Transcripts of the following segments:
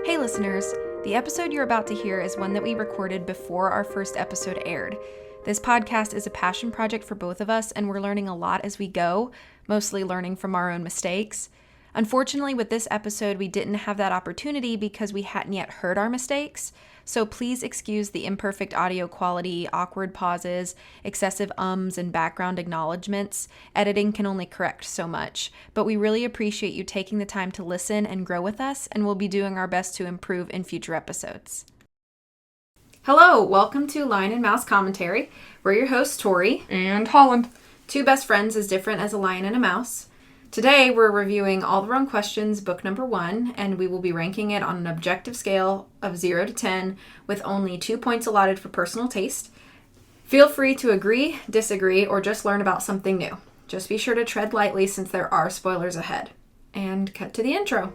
Hey listeners, the episode you're about to hear is one that we recorded before our first episode aired. This podcast is a passion project for both of us, and we're learning a lot as we go, mostly learning from our own mistakes. Unfortunately, with this episode, we didn't have that opportunity because we hadn't yet heard our mistakes, so please excuse the imperfect audio quality, awkward pauses, excessive ums, and background acknowledgments. Editing can only correct so much, but we really appreciate you taking the time to listen and grow with us, and we'll be doing our best to improve in future episodes. Hello, welcome to Lion and Mouse Commentary. We're your hosts, Tori and Holland. Two best friends as different as a lion and a mouse. Today, we're reviewing All the Wrong Questions, book number 1, and we will be ranking it on an objective scale of 0 to 10, with only 2 points allotted for personal taste. Feel free to agree, disagree, or just learn about something new. Just be sure to tread lightly since there are spoilers ahead. And cut to the intro.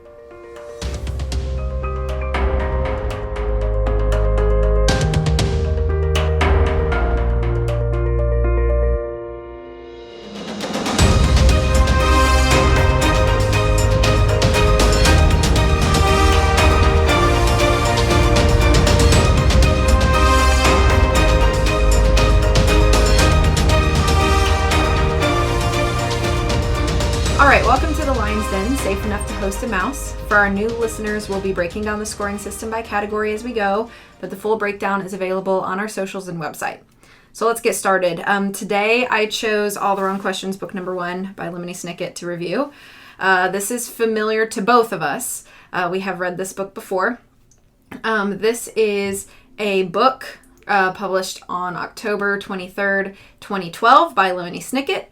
Alright, welcome to the Lion's Den, safe enough to host a mouse. For our new listeners, we'll be breaking down the scoring system by category as we go, but the full breakdown is available on our socials and website. So let's get started. Today I chose All the Wrong Questions, book number 1 by Lemony Snicket to review. This is familiar to both of us. We have read this book before. This is a book published on October 23rd, 2012 by Lemony Snicket.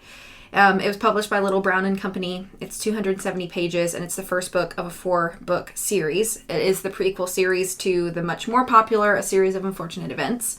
It was published by Little Brown and Company. It's 270 pages, and it's the first book of a 4-book series. It is the prequel series to the much more popular A Series of Unfortunate Events.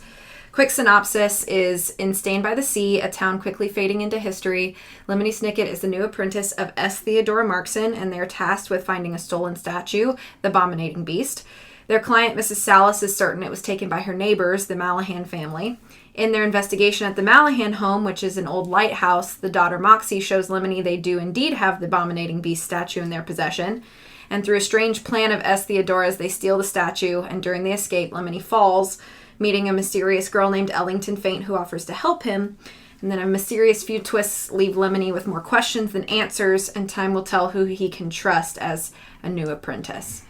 Quick synopsis is, in Stained by the Sea, a town quickly fading into history, Lemony Snicket is the new apprentice of S. Theodora Markson, and they're tasked with finding a stolen statue, the Abominating Beast. Their client, Mrs. Salas, is certain it was taken by her neighbors, the Malahan family. In their investigation at the Malahan home, which is an old lighthouse, the daughter Moxie shows Lemony they do indeed have the Abominating Beast statue in their possession. And through a strange plan of S. Theodora's, they steal the statue, and during the escape, Lemony falls, meeting a mysterious girl named Ellington Faint who offers to help him. And then a mysterious few twists leave Lemony with more questions than answers, and time will tell who he can trust as a new apprentice.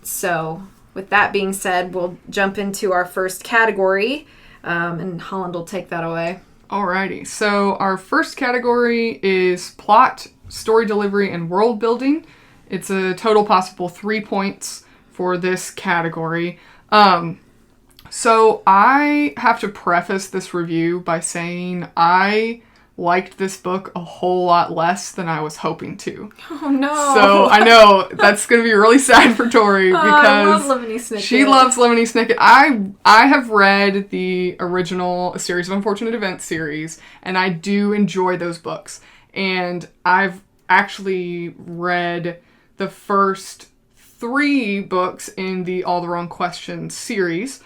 So, with that being said, we'll jump into our first category, and Holland will take that away. Alrighty, so our first category is plot, story delivery, and world building. It's a total possible 3 points for this category. So I have to preface this review by saying I liked this book a whole lot less than I was hoping to. Oh no. So I know that's going to be really sad for Tori because I love Lemony Snicket. She loves Lemony Snicket. I have read the original A Series of Unfortunate Events series, and I do enjoy those books. And I've actually read the first 3 books in the All the Wrong Questions series.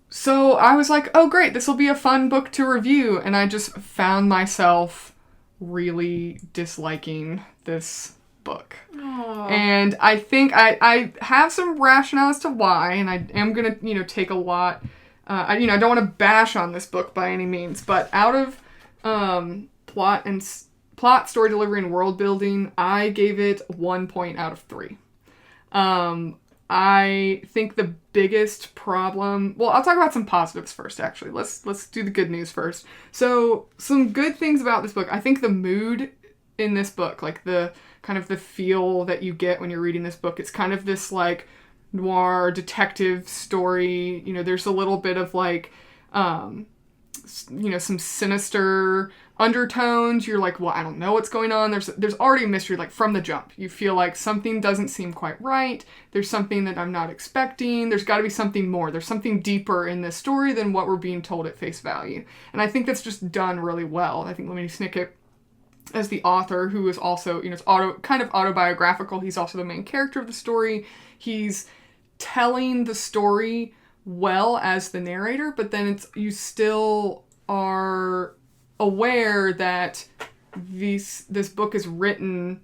So I was like, oh great, this will be a fun book to review, and I just found myself really disliking this book. Aww. And I think I have some rationale as to why, and I am going to, take a lot, I don't want to bash on this book by any means, but out of plot, story delivery, and world building, I gave it 1 point out of 3. I think the biggest problem... Well, I'll talk about some positives first, actually. Let's do the good news first. So, some good things about this book. I think the mood in this book, like the kind of the feel that you get when you're reading this book, it's kind of this, like, noir detective story. There's a little bit of, like, some sinister undertones. You're like, well, I don't know what's going on. There's already a mystery, like, from the jump. You feel like something doesn't seem quite right. There's something that I'm not expecting. There's got to be something more. There's something deeper in this story than what we're being told at face value. And I think that's just done really well. I think Lemony Snicket, as the author, who is also, it's kind of autobiographical. He's also the main character of the story. He's telling the story well as the narrator, but then you still are aware that this book is written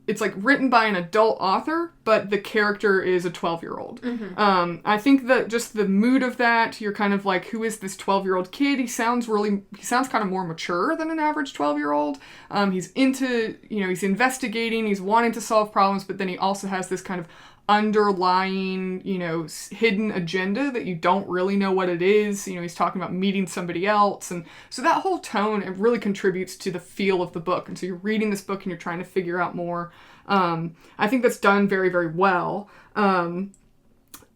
it's like written by an adult author, but the character is a 12-year-old. I think that just the mood of that, you're kind of like, who is this 12-year-old kid? He sounds kind of more mature than an average 12-year-old. He's into, he's investigating, he's wanting to solve problems, but then he also has this kind of underlying, hidden agenda that you don't really know what it is. He's talking about meeting somebody else. And so that whole tone, it really contributes to the feel of the book. And so you're reading this book and you're trying to figure out more. I think that's done very, very well.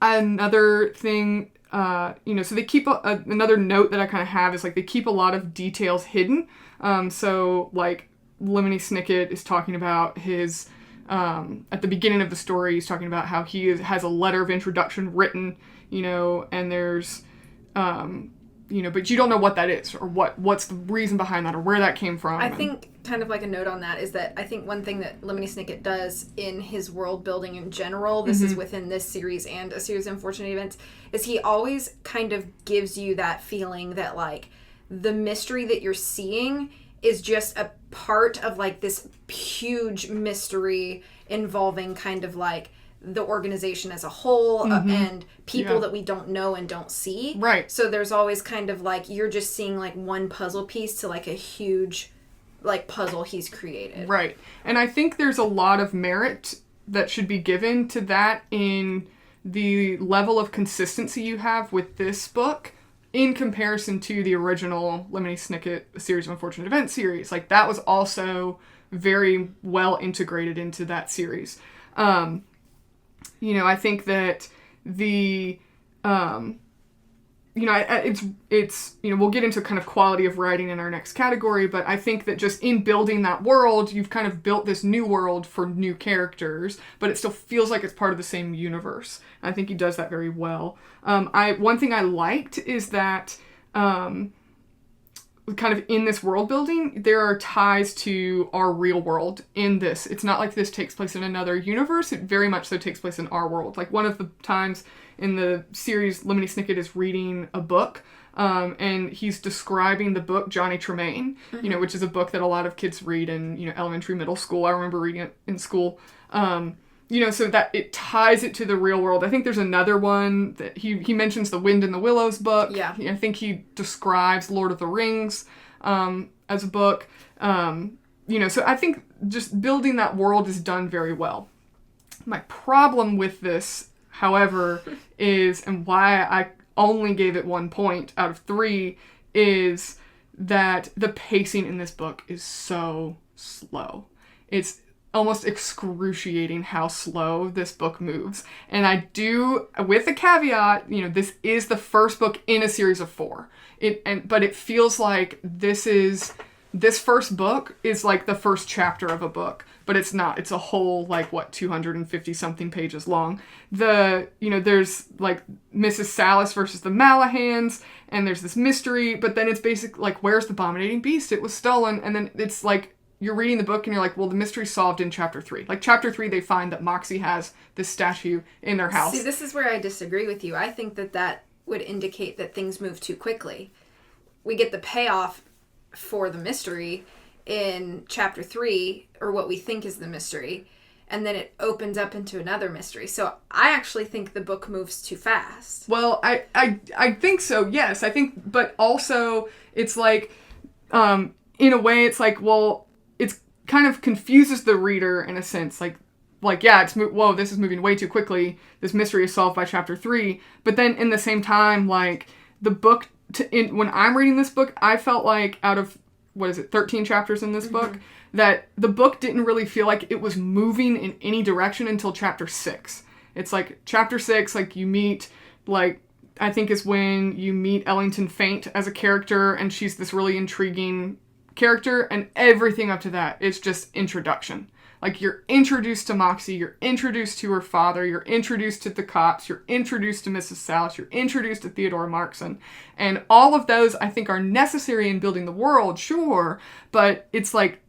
Another thing, so they keep, another note that I kind of have is like they keep a lot of details hidden. So like Lemony Snicket is talking about his, at the beginning of the story, he's talking about how he has a letter of introduction written, and there's, but you don't know what that is or what's the reason behind that or where that came from. I think kind of like a note on that is that I think one thing that Lemony Snicket does in his world building in general, this is within this series and a series of Unfortunate Events, is he always kind of gives you that feeling that like the mystery that you're seeing is just a part of like this huge mystery involving kind of like the organization as a whole and people that we don't know and don't see. Right. So there's always kind of like you're just seeing like one puzzle piece to like a huge like puzzle he's created. Right. And I think there's a lot of merit that should be given to that in the level of consistency you have with this book in comparison to the original Lemony Snicket A Series of Unfortunate Events series. Like, that was also very well integrated into that series. I think that the, it's we'll get into kind of quality of writing in our next category, but I think that just in building that world, you've kind of built this new world for new characters, but it still feels like it's part of the same universe. I think he does that very well. One thing I liked is that, kind of in this world building, there are ties to our real world in this. It's not like this takes place in another universe. It very much so takes place in our world. Like, one of the times in the series, Lemony Snicket is reading a book, and he's describing the book Johnny Tremaine, which is a book that a lot of kids read in, elementary, middle school. I remember reading it in school. So that it ties it to the real world. I think there's another one that he mentions the Wind in the Willows book. Yeah. I think he describes Lord of the Rings as a book. So I think just building that world is done very well. My problem with this, however, is, and why I only gave it 1 point out of 3, is that the pacing in this book is so slow. It's almost excruciating how slow this book moves. And I do, with a caveat, this is the first book in a series of 4. But it feels like this first book is like the first chapter of a book, but it's not. It's a whole, 250 something pages long. There's like Mrs. Salas versus the Malahans, and there's this mystery, but then it's basically like, where's the abominating beast? It was stolen. And then it's like, you're reading the book and you're like, well, the mystery's solved in chapter 3. Like, chapter 3, they find that Moxie has this statue in their house. See, this is where I disagree with you. I think that would indicate that things move too quickly. We get the payoff for the mystery in chapter 3, or what we think is the mystery, and then it opens up into another mystery. So I actually think the book moves too fast. Well, I think so, yes. I think, but also, it's like, in a way, it's like, well, it's kind of confuses the reader in a sense. Like yeah, whoa, this is moving way too quickly. This mystery is solved by chapter 3. But then in the same time, like, the book, when I'm reading this book, I felt like out of, 13 chapters in this book, that the book didn't really feel like it was moving in any direction until chapter 6. It's like, chapter 6, like, you meet, like, I think is when you meet Ellington Faint as a character, and she's this really intriguing character, and everything up to that is just introduction. Like, you're introduced to Moxie, you're introduced to her father, you're introduced to the cops, you're introduced to Mrs. Salas, you're introduced to Theodore Markson, and all of those I think are necessary in building the world, sure, but it's like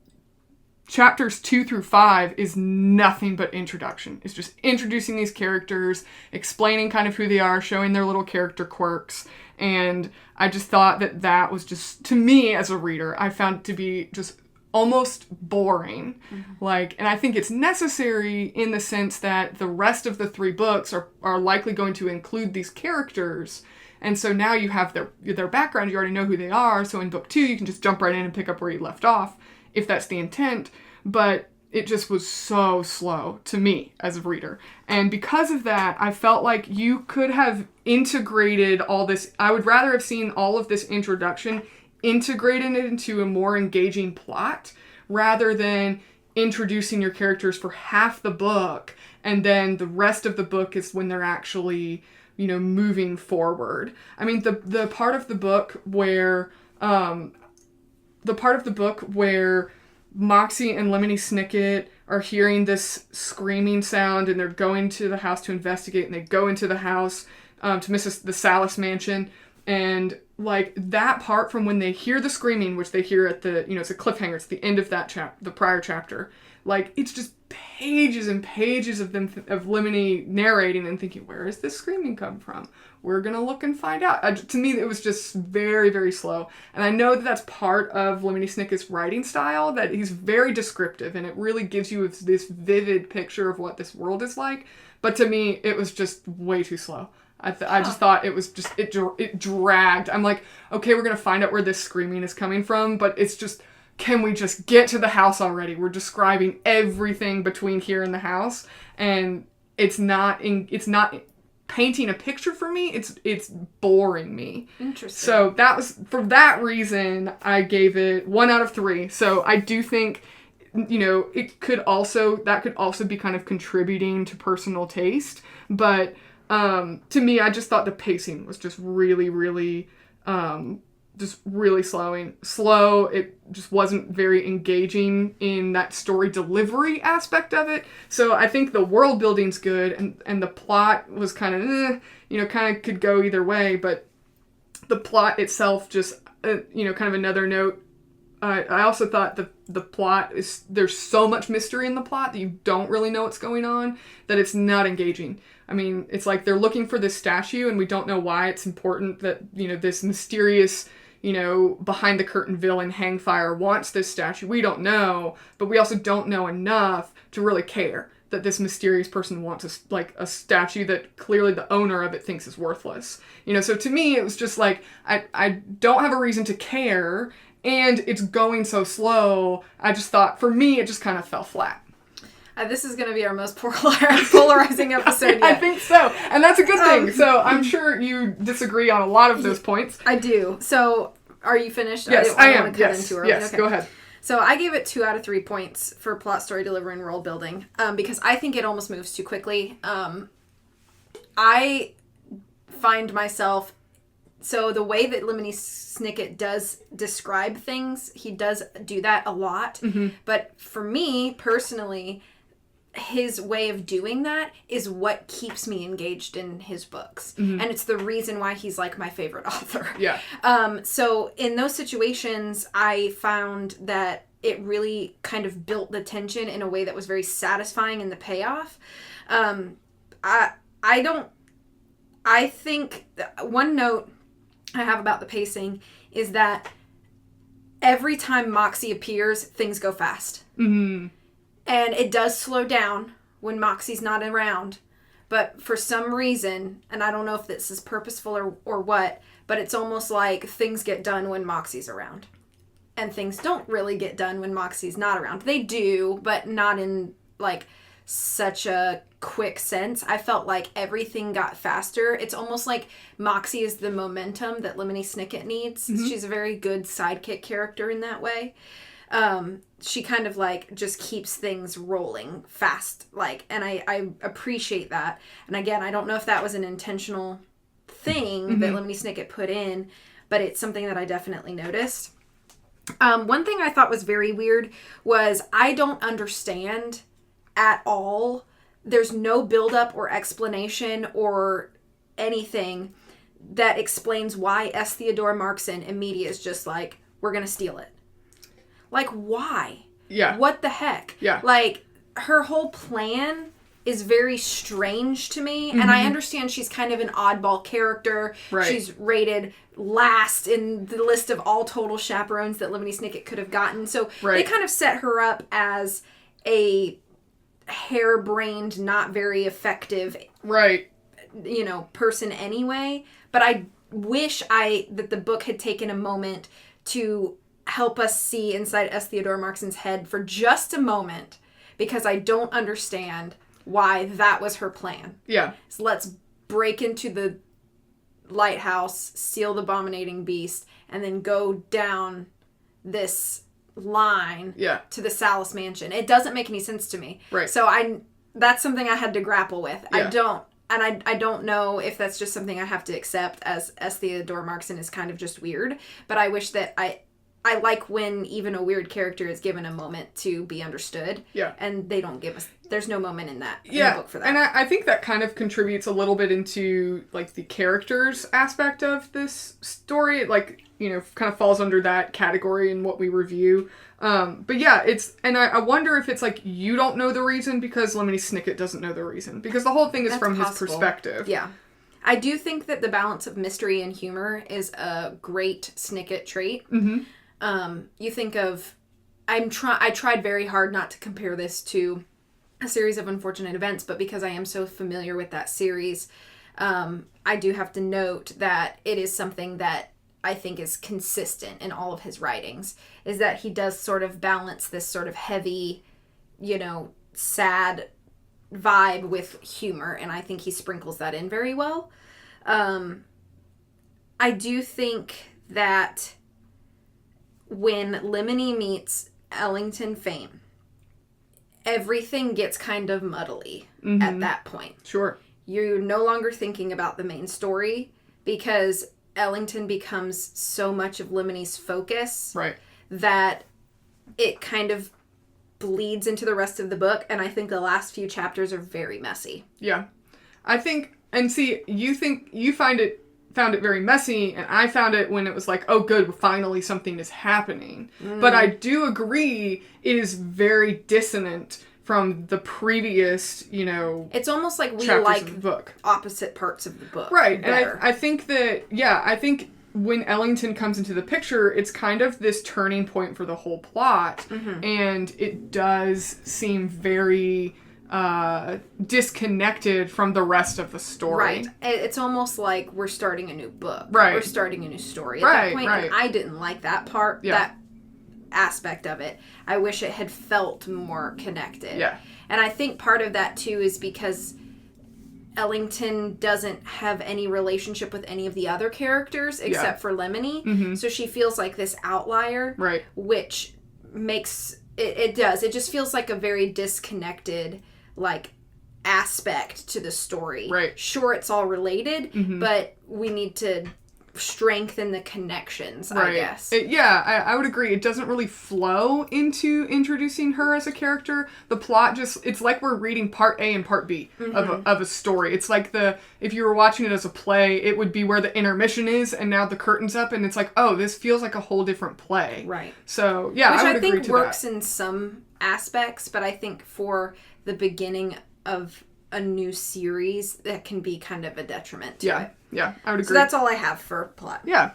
chapters 2 through 5 is nothing but introduction. It's just introducing these characters, explaining kind of who they are, showing their little character quirks. And I just thought that was just, to me as a reader, I found it to be just almost boring. Like, and I think it's necessary in the sense that the rest of the 3 books are likely going to include these characters. And so now you have their background, you already know who they are, so in book 2 you can just jump right in and pick up where you left off, if that's the intent. But it just was so slow to me as a reader. And because of that, I felt like you could have integrated all this. I would rather have seen all of this introduction integrated into a more engaging plot rather than introducing your characters for half the book and then the rest of the book is when they're actually, moving forward. I mean, the part of the book where Moxie and Lemony Snicket are hearing this screaming sound and they're going to the house to investigate, and they go into the house to the Salas mansion, and like that part from when they hear the screaming, which they hear at the, it's a cliffhanger, it's the end of that the prior chapter, like it's just pages and pages of Lemony narrating and thinking, where is this screaming come from? We're gonna look and find out. To me, it was just very, very slow. And I know that that's part of Lemony Snicket's writing style, that he's very descriptive and it really gives you this vivid picture of what this world is like. But to me, it was just way too slow. I just thought it was just, it dragged. I'm like, okay, we're gonna find out where this screaming is coming from, but it's just, can we just get to the house already? We're describing everything between here and the house, and it's not painting a picture for me. It's boring me. Interesting. So that was, for that reason, I gave it 1 out of 3. So I do think, that could also be kind of contributing to personal taste, but to me, I just thought the pacing was just really, really, just really slow. It just wasn't very engaging in that story delivery aspect of it. So I think the world building's good, and the plot was kind of, kind of could go either way, but the plot itself just, kind of another note. I also thought the plot is, there's so much mystery in the plot that you don't really know what's going on, that it's not engaging. I mean, it's like they're looking for this statue and we don't know why it's important that, this mysterious, behind the curtain villain Hangfire wants this statue. We don't know, but we also don't know enough to really care that this mysterious person wants a statue that clearly the owner of it thinks is worthless. So to me, it was just like, I don't have a reason to care, and it's going so slow. I just thought, for me, it just kind of fell flat. This is going to be our most polarizing episode yet. I think so. And that's a good thing. So I'm sure you disagree on a lot of those points. I do. So are you finished? Yes, I am. Yes, okay. Go ahead. So I gave it 2 out of 3 points for plot, story, delivery, and world building, because I think it almost moves too quickly. I find myself... So the way that Lemony Snicket does describe things, he does do that a lot. Mm-hmm. But for me, personally, his way of doing that is what keeps me engaged in his books. Mm-hmm. And it's the reason why he's like my favorite author. Yeah. So in those situations, I found that it really kind of built the tension in a way that was very satisfying in the payoff. I think one note I have about the pacing is that every time Moxie appears, things go fast. Mm-hmm. And it does slow down when Moxie's not around. But for some reason, and I don't know if this is purposeful or what, but it's almost like things get done when Moxie's around. And things don't really get done when Moxie's not around. They do, but not in like such a quick sense. I felt like everything got faster. It's almost like Moxie is the momentum that Lemony Snicket needs. Mm-hmm. She's a very good sidekick character in that way. She kind of like just keeps things rolling fast, and I appreciate that. And again, I don't know if that was an intentional thing mm-hmm. that Lemony Snicket put in, but it's something that I definitely noticed. One thing I thought was very weird was I don't understand at all. There's no build-up or explanation or anything that explains why S. Theodore Markson and media is just like, we're going to steal it. Like, why? Yeah. What the heck? Yeah. Like, her whole plan is very strange to me. And I understand she's kind of an oddball character. Right. She's rated last in the list of all total chaperones that Lemony Snicket could have gotten. So they kind of set her up as a harebrained, not very effective, person anyway. But I wish that the book had taken a moment to help us see inside S. Theodore Markson's head for just a moment, because I don't understand why that was her plan. Yeah. So let's break into the lighthouse, steal the abominating beast, and then go down this line to the Salas mansion. It doesn't make any sense to me. Right. So that's something I had to grapple with. Yeah. I don't know if that's just something I have to accept, as S. Theodore Markson is kind of just weird, but I wish that I like when even a weird character is given a moment to be understood. Yeah. And they don't give us... There's no moment in the book for that. And I think that kind of contributes a little bit into, like, the characters aspect of this story. Like, kind of falls under that category in what we review. But yeah, and I wonder if it's like you don't know the reason because Lemony Snicket doesn't know the reason. Because the whole thing is from his perspective. Yeah. I do think that the balance of mystery and humor is a great Snicket trait. Mm-hmm. You think of... I tried very hard not to compare this to A Series of Unfortunate Events, but because I am so familiar with that series, I do have to note that it is something that I think is consistent in all of his writings, is that he does sort of balance this sort of heavy, sad vibe with humor, and I think he sprinkles that in very well. I do think that when Lemony meets Ellington Fame, everything gets kind of muddly at that point. Sure. You're no longer thinking about the main story because Ellington becomes so much of Lemony's focus that it kind of bleeds into the rest of the book, and I think the last few chapters are very messy. Yeah. I think, and see, you think you found it very messy, and I found it when it was like, oh good, finally something is happening. But I do agree it is very dissonant from the previous, it's almost like we like the book. Opposite parts of the book. Right. Better. And I think that, I think when Ellington comes into the picture, it's kind of this turning point for the whole plot. Mm-hmm. And it does seem very disconnected from the rest of the story. Right. It's almost like we're starting a new book. Right. We're starting a new story at that point. And I didn't like that part, that aspect of it. I wish it had felt more connected. Yeah. And I think part of that, too, is because Ellington doesn't have any relationship with any of the other characters except for Lemony. Mm-hmm. So she feels like this outlier. Right. Which makes... It does. It just feels like a very disconnected, aspect to the story. Right. Sure, it's all related, but we need to strengthen the connections, I guess. I would agree. It doesn't really flow into introducing her as a character. The plot it's like we're reading part A and part B of a story. It's like if you were watching it as a play, it would be where the intermission is, and now the curtain's up, and it's like, oh, this feels like a whole different play. Right. So, yeah, I would agree to that. Which I think works in some aspects, but I think for the beginning of a new series, that can be kind of a detriment to it. Yeah, I would agree. So that's all I have for plot. Yeah.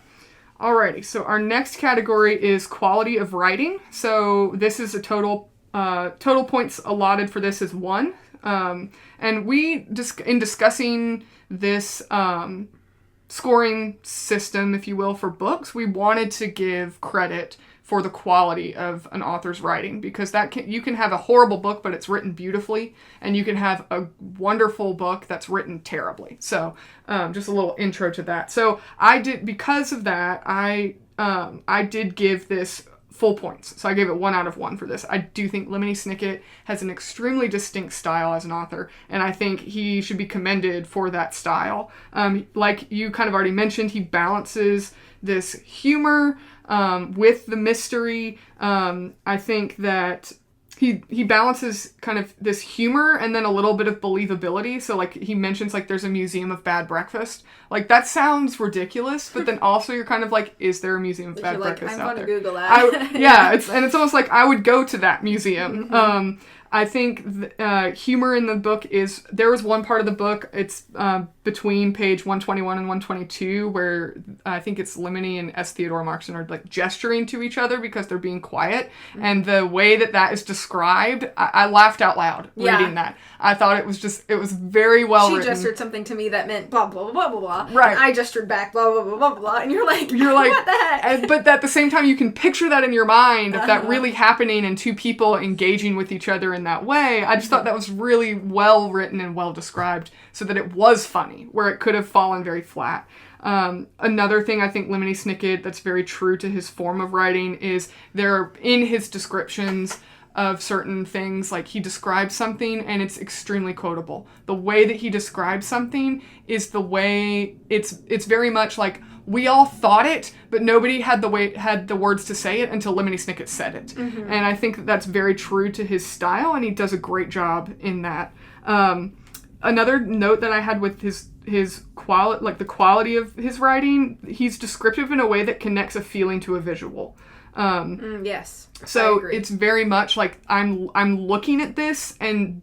Alrighty, so our next category is quality of writing. So this is a total points allotted for this is 1. And we, in discussing this scoring system, if you will, for books, we wanted to give credit for the quality of an author's writing, because you can have a horrible book, but it's written beautifully, and you can have a wonderful book that's written terribly. So, just a little intro to that. So because of that, I did give this full points. So I gave it 1 out of 1 for this. I do think Lemony Snicket has an extremely distinct style as an author, and I think he should be commended for that style. Like you kind of already mentioned, he balances this humor with the mystery. I think that he balances kind of this humor and then a little bit of believability. So he mentions there's a museum of bad breakfast. That sounds ridiculous, but then also you're kind of is there a museum of bad breakfast out there? I'm going to Google that. It's almost like I would go to that museum. Mm-hmm. I think humor in the book there was one part of the book, it's between page 121 and 122, where I think it's Lemony and S. Theodore Markson are like gesturing to each other because they're being quiet. Mm-hmm. And the way that is described, I laughed out loud reading that. I thought it was very well written. She gestured something to me that meant blah, blah, blah, blah, blah. Right. And I gestured back blah, blah, blah, blah, blah. And you're like, what the heck? But at the same time, you can picture that in your mind of that really happening and two people engaging with each other in that way. I just thought that was really well written and well described so that it was funny, where it could have fallen very flat. Another thing I think Lemony Snicket that's very true to his form of writing is in his descriptions of certain things, like he describes something and it's extremely quotable. The way that he describes something is the way it's very much like we all thought it, but nobody had the words to say it until Lemony Snicket said it. Mm-hmm. And I think that's very true to his style, and he does a great job in that. Another note that I had with his quality, like the quality of his writing, he's descriptive in a way that connects a feeling to a visual. Yes. So it's very much like I'm looking at this and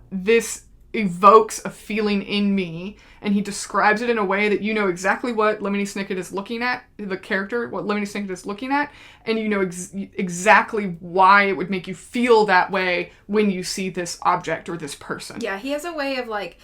this evokes a feeling in me, and he describes it in a way that you know exactly what Lemony Snicket is looking at, the character, what Lemony Snicket is looking at, and you know exactly why it would make you feel that way when you see this object or this person. Yeah, he has a way of like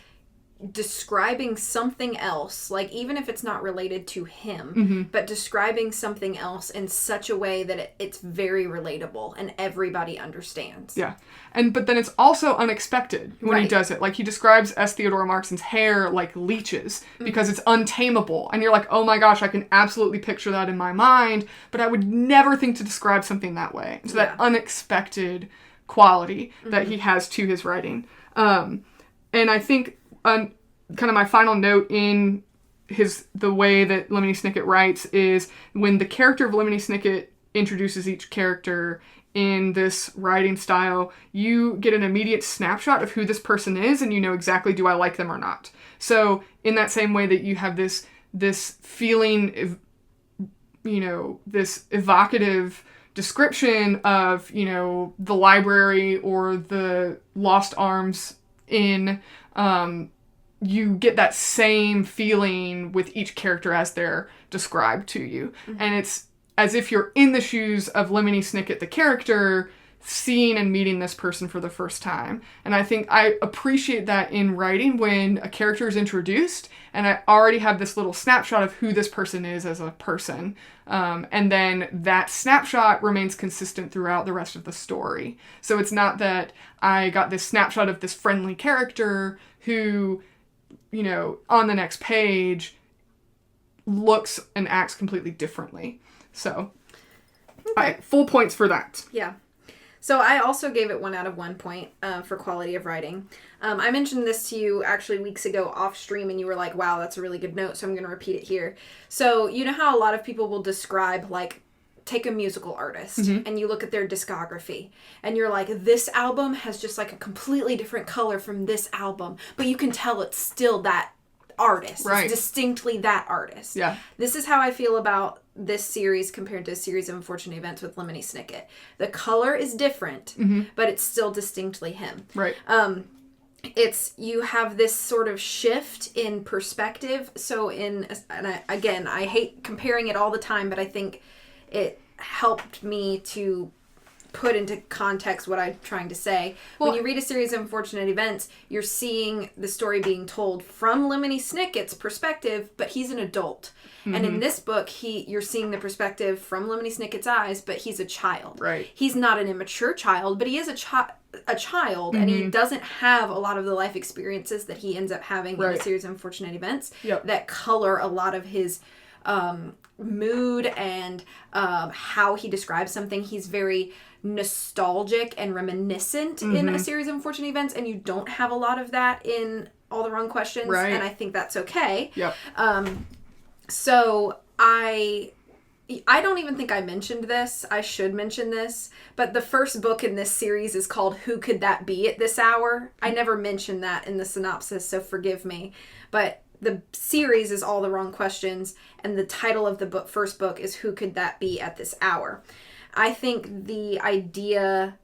describing something else, like even if it's not related to him, mm-hmm. but describing something else in such a way that it's very relatable and everybody understands. Yeah. But then it's also unexpected when he does it. Like he describes S. Theodore Markson's hair like leeches because mm-hmm. it's untamable. And you're like, oh my gosh, I can absolutely picture that in my mind, but I would never think to describe something that way. So that unexpected quality mm-hmm. that he has to his writing. And I think kind of my final note in the way that Lemony Snicket writes is when the character of Lemony Snicket introduces each character in this writing style, you get an immediate snapshot of who this person is, and you know exactly, do I like them or not? So in that same way that you have this feeling, you know, this evocative description of, you know, the library or the lost arms inn, you get that same feeling with each character as they're described to you. Mm-hmm. And it's as if you're in the shoes of Lemony Snicket, the character, seeing and meeting this person for the first time. And I think I appreciate that in writing when a character is introduced and I already have this little snapshot of who this person is as a person. And then that snapshot remains consistent throughout the rest of the story. So it's not that I got this snapshot of this friendly character who, you know, on the next page looks and acts completely differently. So, full points for that. Yeah. So I also gave it 1 out of 1 point for quality of writing. I mentioned this to you actually weeks ago off stream, and you were like, wow, that's a really good note, so I'm going to repeat it here. So you know how a lot of people will describe, like, take a musical artist, mm-hmm. and you look at their discography, and you're like, this album has just, like, a completely different color from this album, but you can tell it's still that artist. Right. It's distinctly that artist. Yeah. This is how I feel about this series compared to a series of unfortunate events with Lemony Snicket. The color is different, mm-hmm. but it's still distinctly him. Right. You have this sort of shift in perspective. So I hate comparing it all the time, but I think it helped me to put into context what I'm trying to say. Well, when you read a series of unfortunate events, you're seeing the story being told from Lemony Snicket's perspective, but he's an adult. Mm-hmm. And in this book, you're seeing the perspective from Lemony Snicket's eyes, but he's a child. Right. He's not an immature child, but he is a child, mm-hmm. and he doesn't have a lot of the life experiences that he ends up having in a series of unfortunate events that color a lot of his mood and how he describes something. He's very nostalgic and reminiscent mm-hmm. in a series of unfortunate events, and you don't have a lot of that in All the Wrong Questions, and I think that's okay. Yep. So I don't even think I mentioned this. I should mention this, but the first book in this series is called Who Could That Be at This Hour? I never mentioned that in the synopsis, so forgive me. But the series is All the Wrong Questions, and the title of the first book is Who Could That Be at This Hour? I think the idea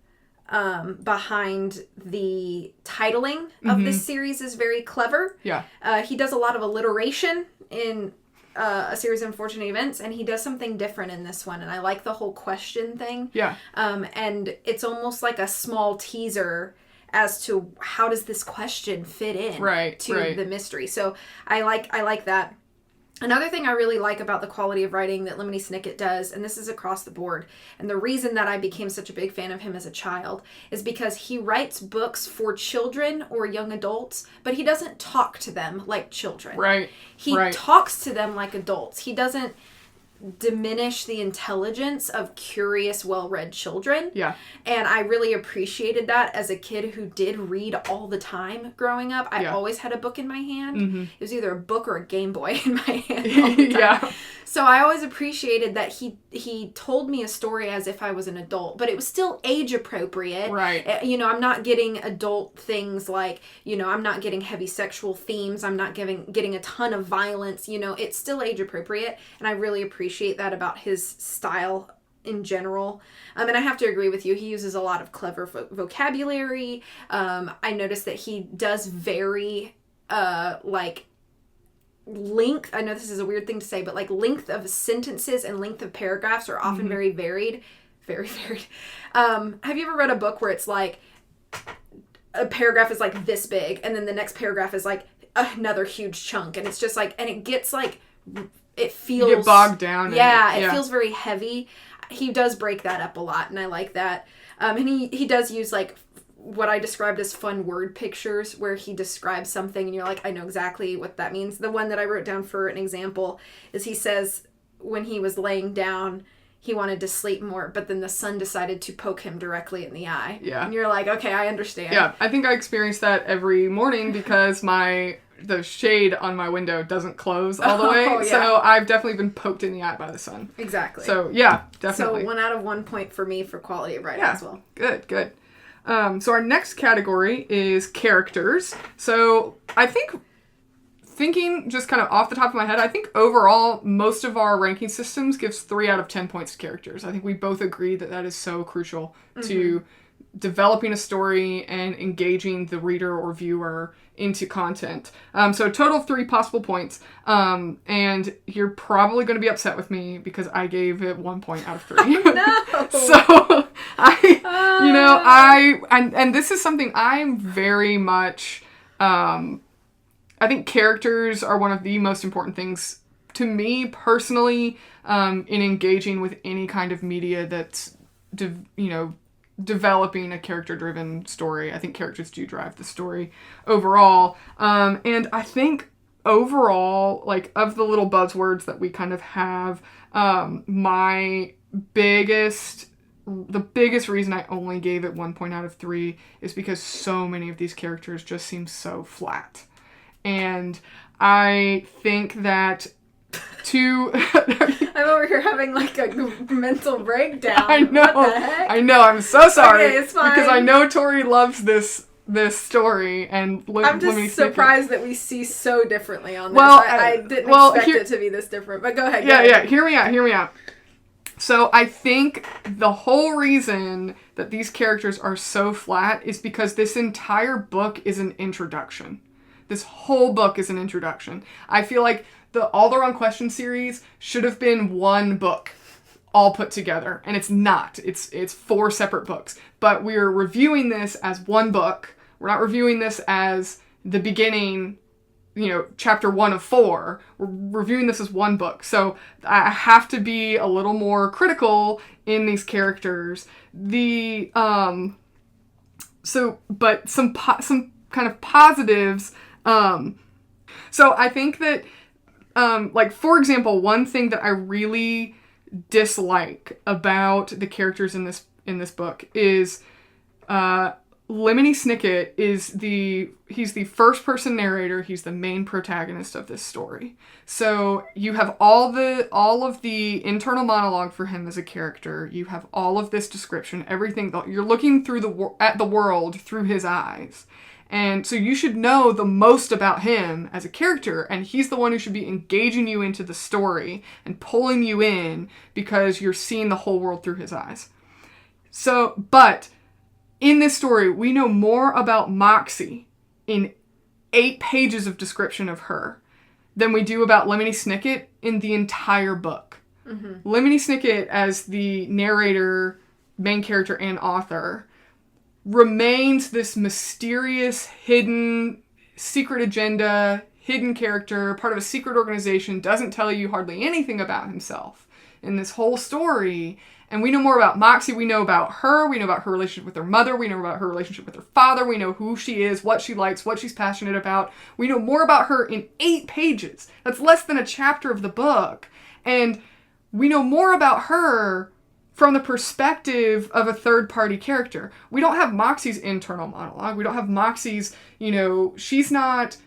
behind the titling of this series is very clever. Yeah. He does a lot of alliteration in a series of unfortunate events, and he does something different in this one, and I like the whole question thing. Yeah. And it's almost like a small teaser as to how does this question fit in to the mystery. So I like that. Another thing I really like about the quality of writing that Lemony Snicket does, and this is across the board, and the reason that I became such a big fan of him as a child is because he writes books for children or young adults, but he doesn't talk to them like children. Right. He talks to them like adults. He doesn't diminish the intelligence of curious, well-read children. Yeah. And I really appreciated that as a kid who did read all the time growing up. I always had a book in my hand. It was either a book or a Game Boy in my hand all the time. So I always appreciated that he told me a story as if I was an adult, but it was still age appropriate. Right. You know, I'm not getting adult things like, you know, I'm not getting heavy sexual themes. I'm not getting a ton of violence. You know, it's still age appropriate. And I really appreciate that about his style in general. And I have to agree with you. He uses a lot of clever vocabulary. I noticed that he does very, length, I know this is a weird thing to say, but like length of sentences and length of paragraphs are often very varied. Very varied. Have you ever read a book where it's like a paragraph is like this big and then the next paragraph is like another huge chunk, and it's just like, and it gets like, it feels... You get bogged down. It feels very heavy. He does break that up a lot, and I like that. And he does use like what I described as fun word pictures, where he describes something and you're like, I know exactly what that means. The one that I wrote down for an example is he says when he was laying down, he wanted to sleep more, but then the sun decided to poke him directly in the eye. Yeah. And you're like, okay, I understand. Yeah, I think I experience that every morning because the shade on my window doesn't close all the way. So I've definitely been poked in the eye by the sun. Exactly. So yeah, definitely. So 1 out of 1 point for me for quality of writing as well. Good. So our next category is characters. So I think, thinking just kind of off the top of my head, I think overall most of our ranking systems gives 3 out of 10 points to characters. I think we both agree that is so crucial to developing a story and engaging the reader or viewer into content. So a total of 3 possible points. And you're probably going to be upset with me because I gave it 1 point out of 3. No! So and this is something I'm very much, I think characters are one of the most important things to me personally, in engaging with any kind of media that's, developing a character-driven story. I think characters do drive the story overall. And I think overall, like, of the little buzzwords that we kind of have, the biggest reason I only gave it 1 point out of 3 is because so many of these characters just seem so flat. And I think that I'm over here having like a mental breakdown. I know. What the heck? I know. I'm so sorry. Okay, it's fine. Because I know Tori loves this story, and I'm just surprised that we see so differently on this. Well, I didn't expect it to be this different. But go ahead. Yeah. Hear me out. So I think the whole reason that these characters are so flat is because this entire book is an introduction. This whole book is an introduction. I feel like the All the Wrong Questions series should have been one book all put together, and it's not. It's 4 separate books. But we're reviewing this as one book. We're not reviewing this as the beginning, chapter 1 of 4. We're reviewing this as one book. So I have to be a little more critical in these characters. But some kind of positives. So I think that, for example, one thing that I really dislike about the characters in this book is, Lemony Snicket he's the first person narrator. He's the main protagonist of this story. So you have all of the internal monologue for him as a character. You have all of this description, everything. You're looking at the world through his eyes. And so you should know the most about him as a character, and he's the one who should be engaging you into the story and pulling you in because you're seeing the whole world through his eyes. So, but in this story, we know more about Moxie in 8 pages of description of her than we do about Lemony Snicket in the entire book. Mm-hmm. Lemony Snicket, as the narrator, main character, and author, remains this mysterious, hidden, secret agenda, hidden character, part of a secret organization, doesn't tell you hardly anything about himself in this whole story. And we know more about Moxie. We know about her. We know about her relationship with her mother. We know about her relationship with her father. We know who she is, what she likes, what she's passionate about. We know more about her in 8 pages. That's less than a chapter of the book. And we know more about her from the perspective of a third-party character. We don't have Moxie's internal monologue. We don't have Moxie's, she's not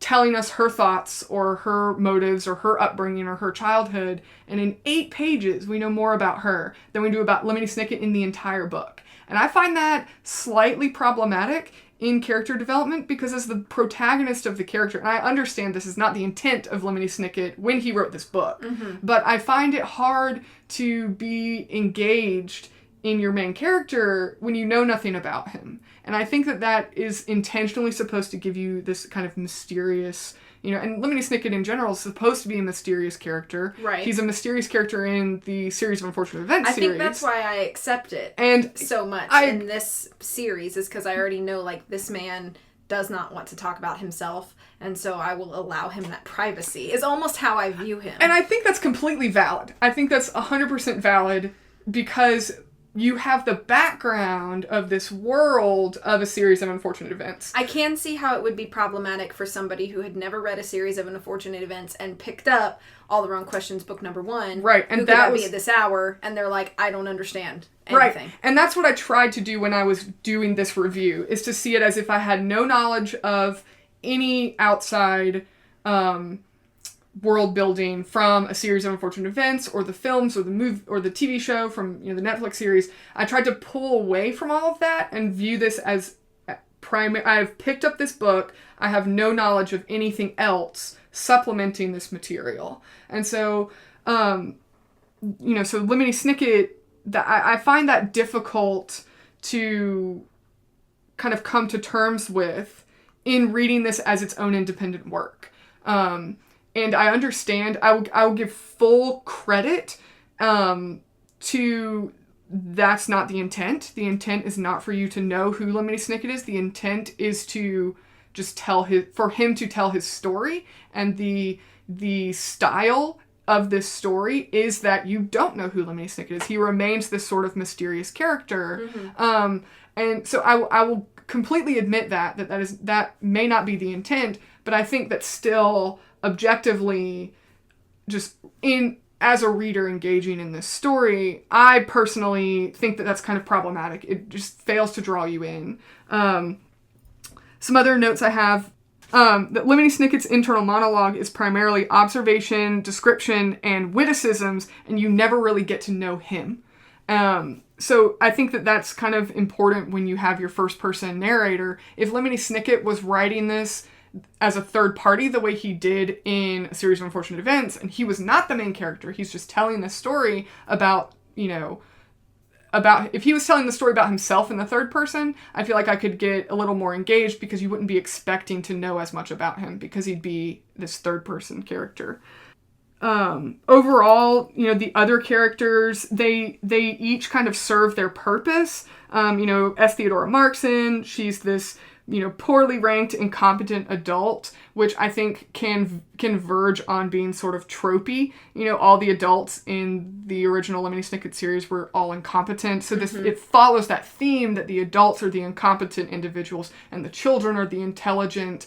telling us her thoughts or her motives or her upbringing or her childhood. And in 8 pages, we know more about her than we do about Lemony Snicket in the entire book. And I find that slightly problematic in character development, because as the protagonist of the character, and I understand this is not the intent of Lemony Snicket when he wrote this book, but I find it hard to be engaged in your main character when you know nothing about him. And I think that is intentionally supposed to give you this kind of mysterious, and Lemony Snicket in general is supposed to be a mysterious character. Right. He's a mysterious character in the Series of Unfortunate Events series. I think that's why I accept it so much in this series, is because I already know, this man does not want to talk about himself, and so I will allow him that privacy, is almost how I view him. And I think that's completely valid. I think that's 100% valid, because you have the background of this world of a Series of Unfortunate Events. I can see how it would be problematic for somebody who had never read a Series of Unfortunate Events and picked up All the Wrong Questions, book number 1. Right. And who could that be at this hour? And they're like, I don't understand anything. Right. And that's what I tried to do when I was doing this review, is to see it as if I had no knowledge of any outside world building from a Series of Unfortunate Events, or the films, or the movie, or the TV show from the Netflix series. I tried to pull away from all of that and view this as primary. I've picked up this book. I have no knowledge of anything else supplementing this material. And so, so Lemony Snicket, I find that difficult to kind of come to terms with in reading this as its own independent work. And I understand, I will give full credit to that's not the intent. The intent is not for you to know who Lemony Snicket is. The intent is to just for him to tell his story. And the style of this story is that you don't know who Lemony Snicket is. He remains this sort of mysterious character. Mm-hmm. And so I will completely admit that may not be the intent, but I think that still objectively, just as a reader engaging in this story, I personally think that that's kind of problematic. It just fails to draw you in. Some other notes I have, that Lemony Snicket's internal monologue is primarily observation, description, and witticisms, and you never really get to know him. So I think that that's kind of important when you have your first-person narrator. If Lemony Snicket was writing this as a third party, the way he did in A Series of Unfortunate Events, and he was not the main character, he's just telling this story about, if he was telling the story about himself in the third person, I feel like I could get a little more engaged, because you wouldn't be expecting to know as much about him, because he'd be this third person character. Overall, the other characters, they each kind of serve their purpose. S. Theodora Markson, she's this poorly ranked, incompetent adult, which I think can verge on being sort of tropey. All the adults in the original Lemony Snicket series were all incompetent. So it follows that theme that the adults are the incompetent individuals and the children are the intelligent,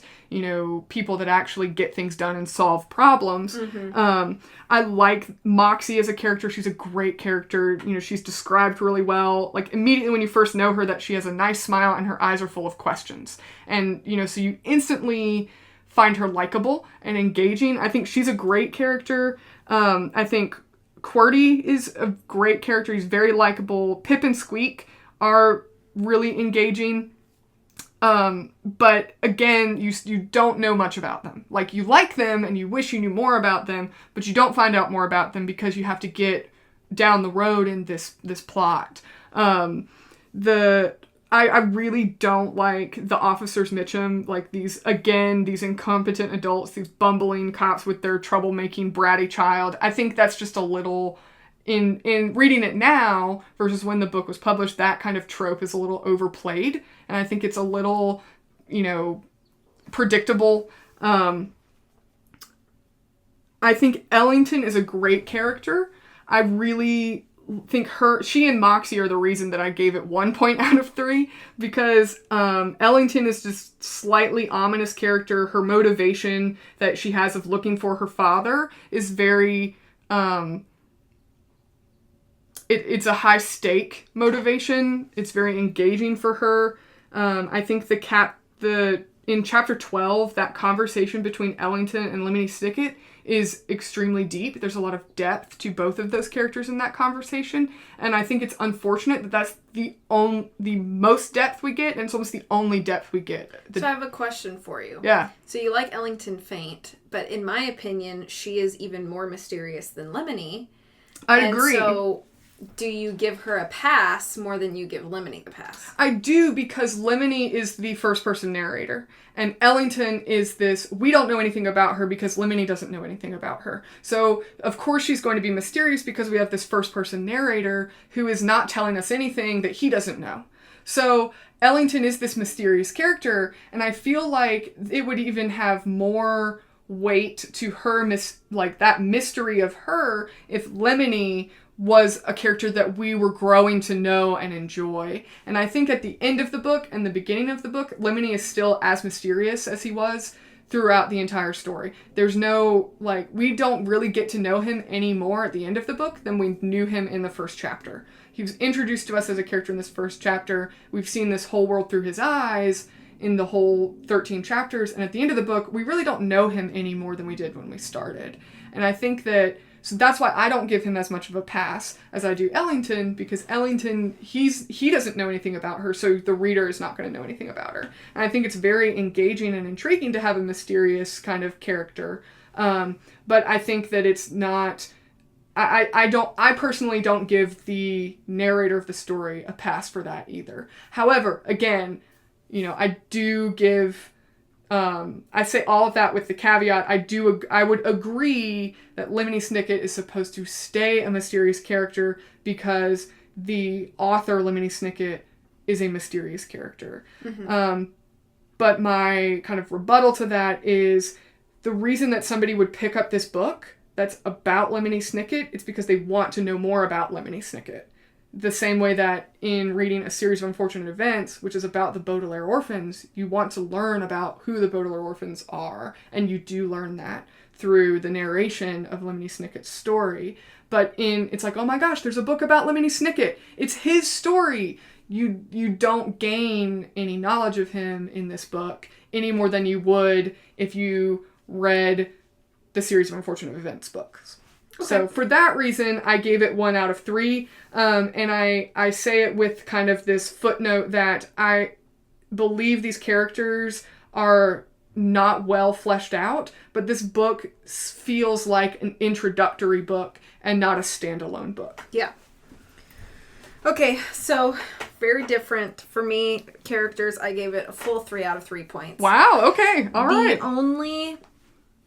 people that actually get things done and solve problems. Mm-hmm. I like Moxie as a character. She's a great character. She's described really well. Immediately when you first know her, that she has a nice smile and her eyes are full of questions. And, so you instantly find her likable and engaging. I think she's a great character. I think QWERTY is a great character. He's very likable. Pip and Squeak are really engaging. But again, you don't know much about them. You like them and you wish you knew more about them, but you don't find out more about them because you have to get down the road in this plot. I I really don't like the officers Mitchum, like these incompetent adults, these bumbling cops with their troublemaking bratty child. I think that's just a little, in reading it now versus when the book was published, that kind of trope is a little overplayed, and I think it's a little, predictable. I think Ellington is a great character. I really think she and Moxie are the reason that I gave it 1 point out of 3, because Ellington is just slightly ominous character. Her motivation that she has of looking for her father is very, it's a high stake motivation. It's very engaging for her. I think in chapter 12, that conversation between Ellington and Lemony Snicket is extremely deep. There's a lot of depth to both of those characters in that conversation, and I think it's unfortunate that that's the most depth we get, and it's almost the only depth we get. So I have a question for you. Yeah. So you like Ellington Faint, but in my opinion, she is even more mysterious than Lemony. I agree. So do you give her a pass more than you give Lemony the pass? I do, because Lemony is the first-person narrator, and Ellington is this, we don't know anything about her because Lemony doesn't know anything about her. So, of course she's going to be mysterious because we have this first-person narrator who is not telling us anything that he doesn't know. So, Ellington is this mysterious character, and I feel like it would even have more weight to her, that mystery of her, if Lemony was a character that we were growing to know and enjoy. And I think at the end of the book and the beginning of the book, Lemony is still as mysterious as he was throughout the entire story. There's no, we don't really get to know him any more at the end of the book than we knew him in the first chapter. He was introduced to us as a character in this first chapter. We've seen this whole world through his eyes in the whole 13 chapters. And at the end of the book, we really don't know him any more than we did when we started. And I think so that's why I don't give him as much of a pass as I do Ellington, because Ellington, he doesn't know anything about her, so the reader is not going to know anything about her. And I think it's very engaging and intriguing to have a mysterious kind of character. But I think that it's not, I personally don't give the narrator of the story a pass for that either. However, again, I do give, I say all of that with the caveat, I would agree that Lemony Snicket is supposed to stay a mysterious character because the author, Lemony Snicket, is a mysterious character. Mm-hmm. But my kind of rebuttal to that is the reason that somebody would pick up this book that's about Lemony Snicket, it's because they want to know more about Lemony Snicket. The same way that in reading A Series of Unfortunate Events, which is about the Baudelaire orphans, you want to learn about who the Baudelaire orphans are, and you do learn that through the narration of Lemony Snicket's story. But it's like, oh my gosh, there's a book about Lemony Snicket. It's his story. You don't gain any knowledge of him in this book any more than you would if you read the Series of Unfortunate Events books. Okay. So for that reason, I gave it 1 out of 3. And I say it with kind of this footnote that I believe these characters are not well fleshed out, but this book feels like an introductory book and not a standalone book. Yeah. Okay, so very different. For me, characters, I gave it a full 3 out of 3 points. Wow, okay, all right. The only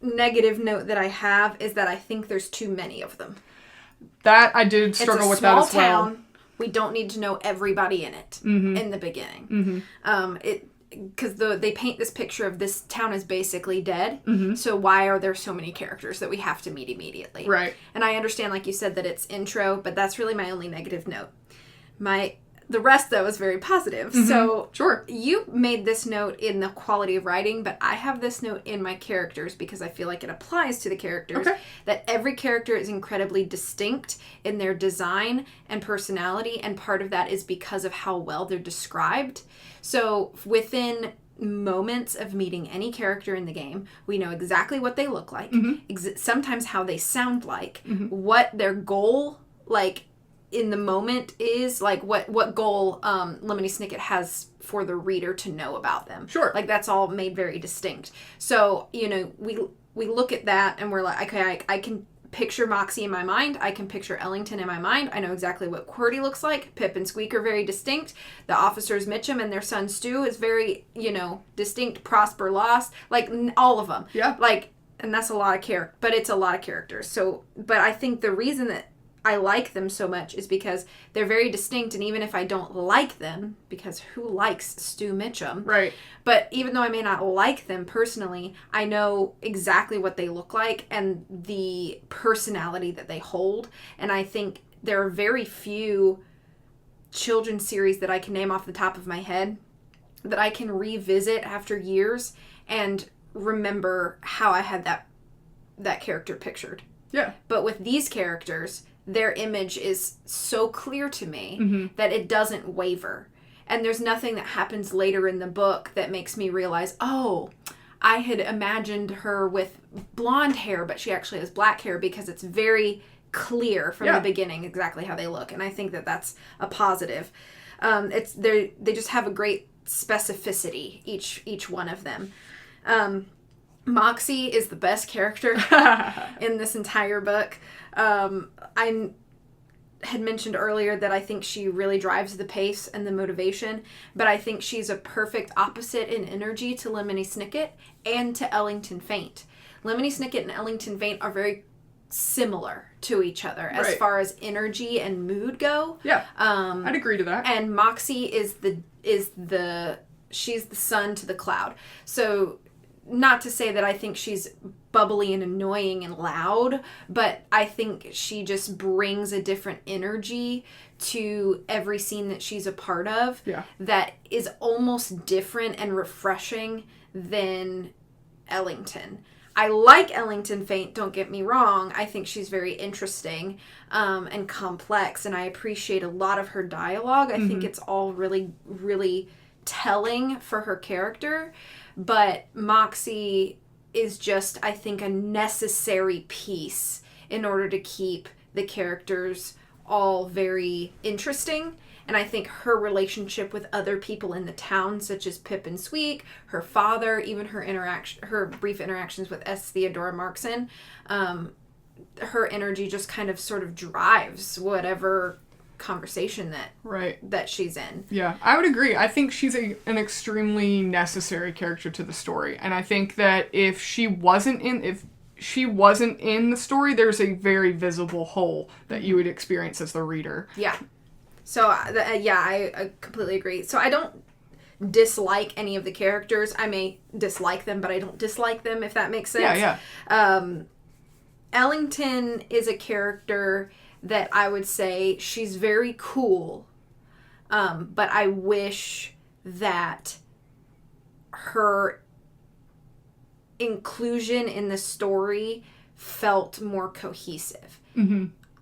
negative note that I have is that I think there's too many of them. That I did struggle with that as well. It's a small town. We don't need to know everybody in it in the beginning. Mm-hmm. Because they paint this picture of this town is basically dead. Mm-hmm. So why are there so many characters that we have to meet immediately? Right. And I understand, like you said, that it's intro, but that's really my only negative note. The rest, though, is very positive. Mm-hmm. So sure. You made this note in the quality of writing, but I have this note in my characters because I feel like it applies to the characters. Okay. That every character is incredibly distinct in their design and personality, and part of that is because of how well they're described. So within moments of meeting any character in the game, we know exactly what they look like, sometimes how they sound like, what their goal, in the moment is, what goal Lemony Snicket has for the reader to know about them. Sure. That's all made very distinct. So, we look at that and we're like, okay, I can picture Moxie in my mind. I can picture Ellington in my mind. I know exactly what QWERTY looks like. Pip and Squeak are very distinct. The officers Mitchum and their son Stu is very, distinct. Prosper Lost. Like, all of them. Yeah. Like, and that's a lot of but it's a lot of characters. So, but I think the reason that I like them so much is because they're very distinct, and even if I don't like them, because who likes Stu Mitchum? Right. But even though I may not like them personally, I know exactly what they look like and the personality that they hold. And I think there are very few children's series that I can name off the top of my head that I can revisit after years and remember how I had that character pictured. Yeah. But with these characters, their image is so clear to me that it doesn't waver. And there's nothing that happens later in the book that makes me realize, oh, I had imagined her with blonde hair, but she actually has black hair, because it's very clear from the beginning exactly how they look. And I think that that's a positive. They just have a great specificity, each one of them. Moxie is the best character in this entire book. I had mentioned earlier that I think she really drives the pace and the motivation, but I think she's a perfect opposite in energy to Lemony Snicket and to Ellington Faint. Lemony Snicket and Ellington Faint are very similar to each other as far as energy and mood go. Yeah, I'd agree to that. And Moxie she's the sun to the cloud. So, not to say that I think she's bubbly and annoying and loud, but I think she just brings a different energy to every scene that she's a part of that is almost different and refreshing than Ellington. I like Ellington Faint, don't get me wrong. I think she's very interesting and complex, and I appreciate a lot of her dialogue. I think it's all really, really telling for her character. But Moxie is just, I think, a necessary piece in order to keep the characters all very interesting. And I think her relationship with other people in the town, such as Pip and Squeak, her father, even her brief interactions with S. Theodora Markson, her energy just kind of sort of drives whatever conversation that she's in. Yeah, I would agree. I think she's an extremely necessary character to the story, and I think that if she wasn't in the story, there's a very visible hole that you would experience as the reader. Yeah. So I completely agree. So I don't dislike any of the characters. I may dislike them, but I don't dislike them, if that makes sense. Yeah. Ellington is a character that I would say she's very cool, but I wish that her inclusion in the story felt more cohesive.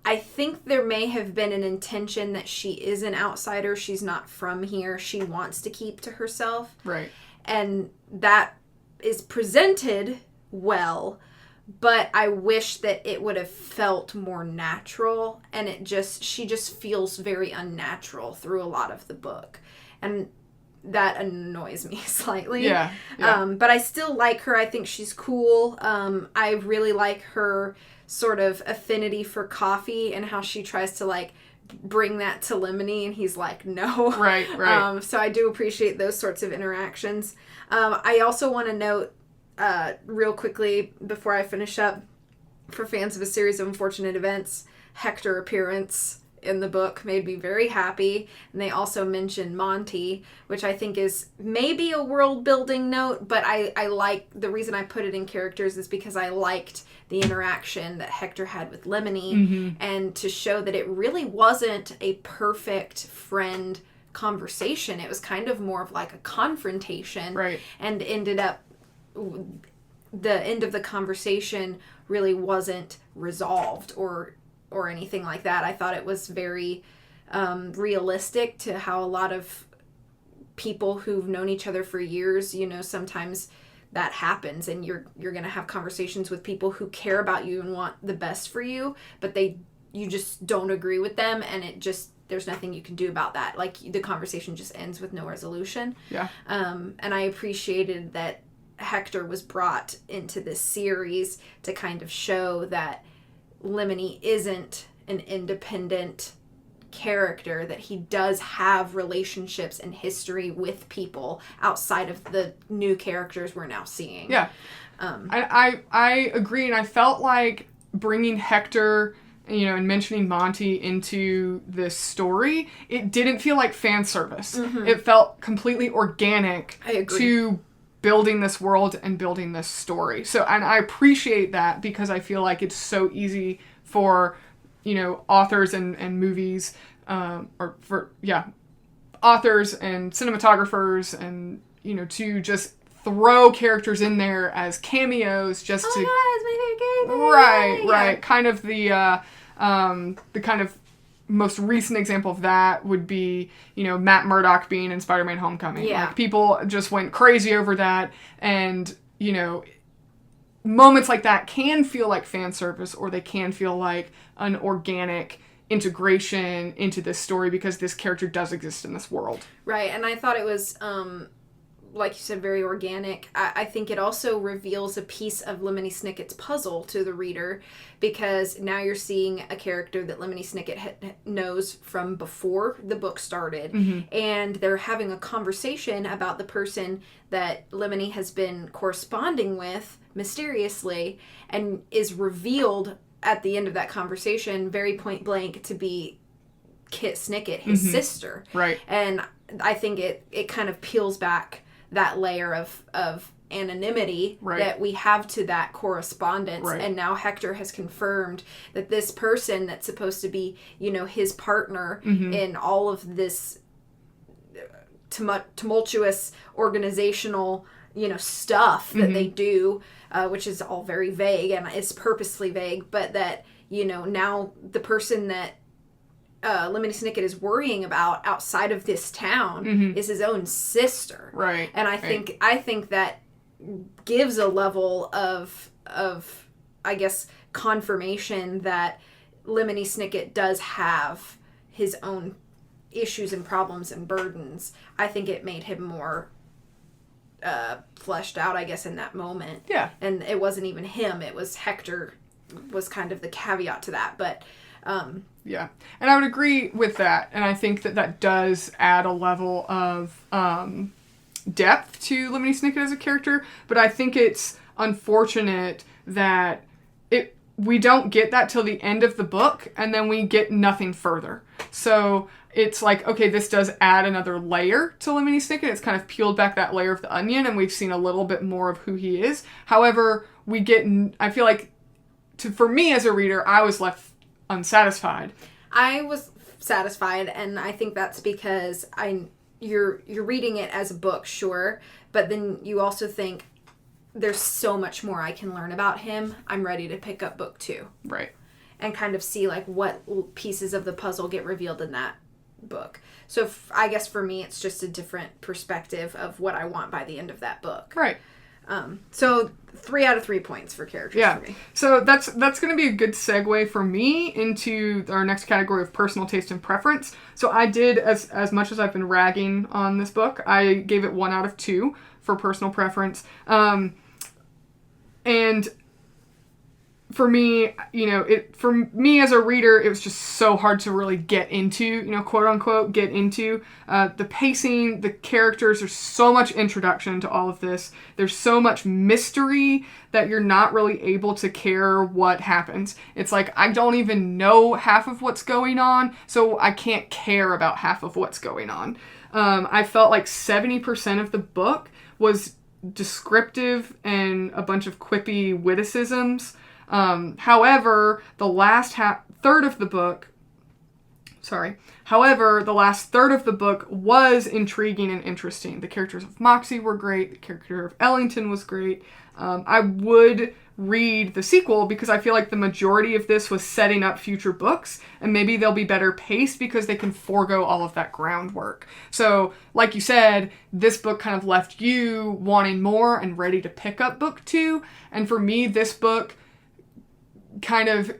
I think there may have been an intention that she is an outsider. She's not from here. She wants to keep to herself. Right. And that is presented well, but I wish that it would have felt more natural, and she just feels very unnatural through a lot of the book. And that annoys me slightly. Yeah. But I still like her. I think she's cool. I really like her sort of affinity for coffee and how she tries to like bring that to Lemony, and he's like, no. Right. So I do appreciate those sorts of interactions. I also want to note real quickly before I finish up, for fans of A Series of Unfortunate Events, Hector appearance in the book made me very happy. And they also mention Monty, which I think is maybe a world building note, but I like, the reason I put it in characters is because I liked the interaction that Hector had with Lemony, and to show that it really wasn't a perfect friend conversation. It was kind of more of like a confrontation. Right. And ended up, the end of the conversation really wasn't resolved or anything like that. I thought it was very realistic to how a lot of people who've known each other for years, sometimes that happens, and you're going to have conversations with people who care about you and want the best for you, but you just don't agree with them, and there's nothing you can do about that. Like, the conversation just ends with no resolution. Yeah. And I appreciated that Hector was brought into this series to kind of show that Lemony isn't an independent character, that he does have relationships and history with people outside of the new characters we're now seeing. Yeah. I agree, and I felt like bringing Hector, and mentioning Monty into this story, it didn't feel like fan service. Mm-hmm. It felt completely organic to building this world and building this story. So, and I appreciate that, because I feel like it's so easy for, authors and movies, authors and cinematographers and, to just throw characters in there as cameos just to... it's my favorite character! Right. Kind of the kind of most recent example of that would be, Matt Murdock being in Spider-Man Homecoming. Yeah. Like, people just went crazy over that, and, moments like that can feel like fan service, or they can feel like an organic integration into this story because this character does exist in this world. Right, and I thought it was, like you said, very organic. I think it also reveals a piece of Lemony Snicket's puzzle to the reader, because now you're seeing a character that Lemony Snicket knows from before the book started, mm-hmm. and they're having a conversation about the person that Lemony has been corresponding with mysteriously, and is revealed at the end of that conversation very point blank to be Kit Snicket, his mm-hmm. sister. Right. And I think it kind of peels back that layer of anonymity right. that we have to that correspondence. Right. And now Hector has confirmed that this person that's supposed to be, his partner mm-hmm. in all of this tumultuous organizational, stuff that mm-hmm. they do, which is all very vague and is purposely vague, but that, now the person that Lemony Snicket is worrying about outside of this town mm-hmm. is his own sister. Right. And I think that gives a level of I guess confirmation that Lemony Snicket does have his own issues and problems and burdens. I think it made him more fleshed out, I guess, in that moment. Yeah. And it wasn't even him, it was Hector was kind of the caveat to that, but yeah, and I would agree with that, and I think that does add a level of depth to Lemony Snicket as a character, but I think it's unfortunate that we don't get that till the end of the book, and then we get nothing further. So it's like, okay, this does add another layer to Lemony Snicket. It's kind of peeled back that layer of the onion, and we've seen a little bit more of who he is. However, I feel like, for me as a reader, I was left unsatisfied. I was satisfied, and I think that's because you're reading it as a book, sure, but then you also think there's so much more I can learn about him. I'm ready to pick up book 2. Right. And kind of see like what pieces of the puzzle get revealed in that book. So I guess for me it's just a different perspective of what I want by the end of that book. Right. So 3 out of 3 points for characters for me. So that's going to be a good segue for me into our next category of personal taste and preference. So I did, as much as I've been ragging on this book, I gave it 1 out of 2 for personal preference. And for me, for me as a reader, it was just so hard to really get into, quote unquote, get into. The pacing, the characters, there's so much introduction to all of this. There's so much mystery that you're not really able to care what happens. It's like, I don't even know half of what's going on, so I can't care about half of what's going on. I felt like 70% of the book was descriptive and a bunch of quippy witticisms. However, the last third of the book was intriguing and interesting. The characters of Moxie were great. The character of Ellington was great. I would read the sequel because I feel like the majority of this was setting up future books, and maybe they'll be better paced because they can forego all of that groundwork. So, like you said, this book kind of left you wanting more and ready to pick up book 2. And for me, this book kind of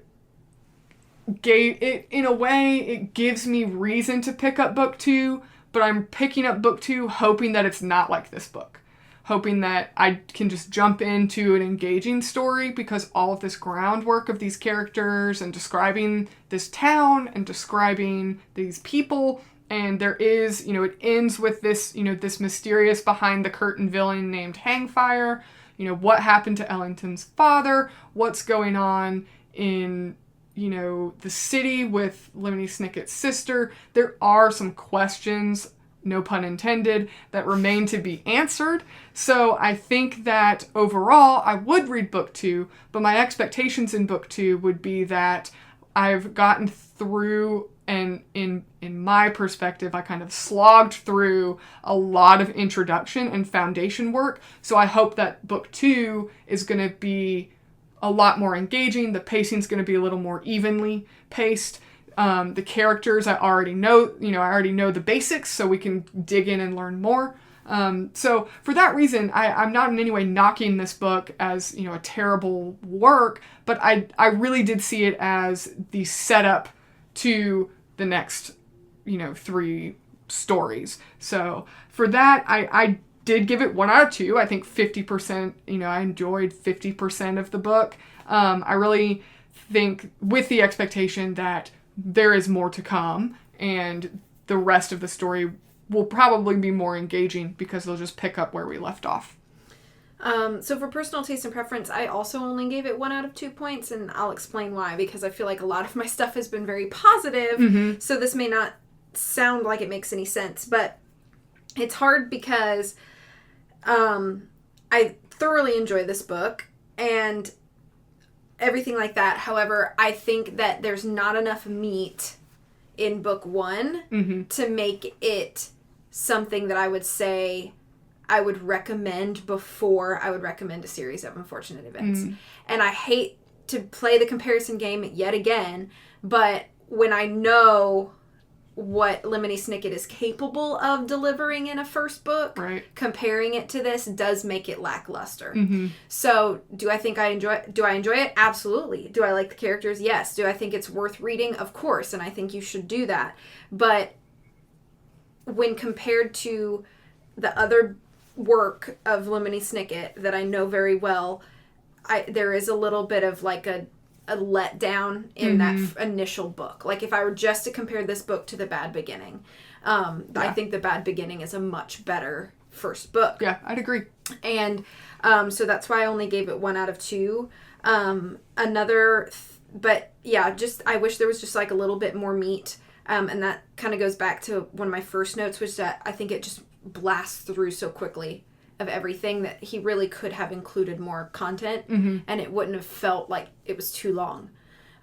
gave it, in a way, it gives me reason to pick up book 2, but I'm picking up book 2 hoping that it's not like this book. hoping that I can just jump into an engaging story, because all of this groundwork of these characters and describing this town and describing these people, and there is, it ends with this, this mysterious behind the curtain villain named Hangfire. What happened to Ellington's father? What's going on in, the city with Lemony Snicket's sister? There are some questions, no pun intended, that remain to be answered. So I think that overall I would read book 2, but my expectations in book 2 would be that I've gotten through, and in my perspective, I kind of slogged through a lot of introduction and foundation work. So I hope that book 2 is going to be a lot more engaging. The pacing's going to be a little more evenly paced. The characters I already know, I already know the basics, so we can dig in and learn more. So for that reason, I'm not in any way knocking this book as, a terrible work, but I really did see it as the setup to the next, 3 stories. So for that, I did give it 1 out of 2. I think 50%, I enjoyed 50% of the book. I really think, with the expectation that there is more to come, and the rest of the story will probably be more engaging because they'll just pick up where we left off. So for personal taste and preference, I also only gave it 1 out of 2 points, and I'll explain why, because I feel like a lot of my stuff has been very positive, so this may not sound like it makes any sense, but it's hard because I thoroughly enjoy this book and everything like that. However, I think that there's not enough meat in book 1 to make it something that I would say I would recommend before I would recommend a series of unfortunate events. And I hate to play the comparison game yet again, but when I know what Lemony Snicket is capable of delivering in a first book, comparing it to this does make it lackluster. So do I think I enjoy it? Absolutely. Do I like the characters? Yes. Do I think it's worth reading? Of course. And I think you should do that. But when compared to the other work of Lemony Snicket that I know very well, there is a little bit of like a letdown in that initial book. Like if I were just to compare this book to The Bad Beginning, I think The Bad Beginning is a much better first book. Yeah, I'd agree. And so that's why I only gave it 1 out of 2. But yeah, just I wish there was just like a little bit more meat. And that kind of goes back to one of my first notes, which that I think it just blasts through so quickly of everything that he really could have included more content, and it wouldn't have felt like it was too long,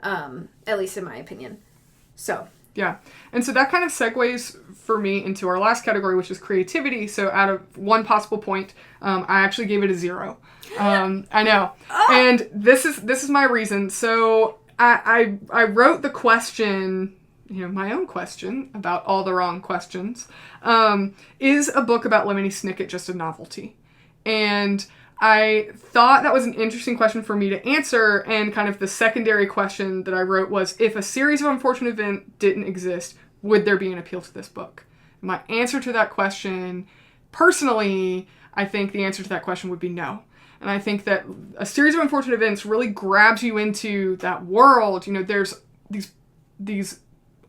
at least in my opinion. So yeah, and so that kind of segues for me into our last category, which is creativity. So out of 1 possible point, I actually gave it a 0. I know, and this is my reason. So I wrote the question, my own question about all the wrong questions. Is a book about Lemony Snicket just a novelty? And I thought that was an interesting question for me to answer, and kind of the secondary question that I wrote was, if a series of unfortunate events didn't exist, would there be an appeal to this book? My answer to that question, personally, I think the answer to that question would be no. And I think that a series of unfortunate events really grabs you into that world. There's these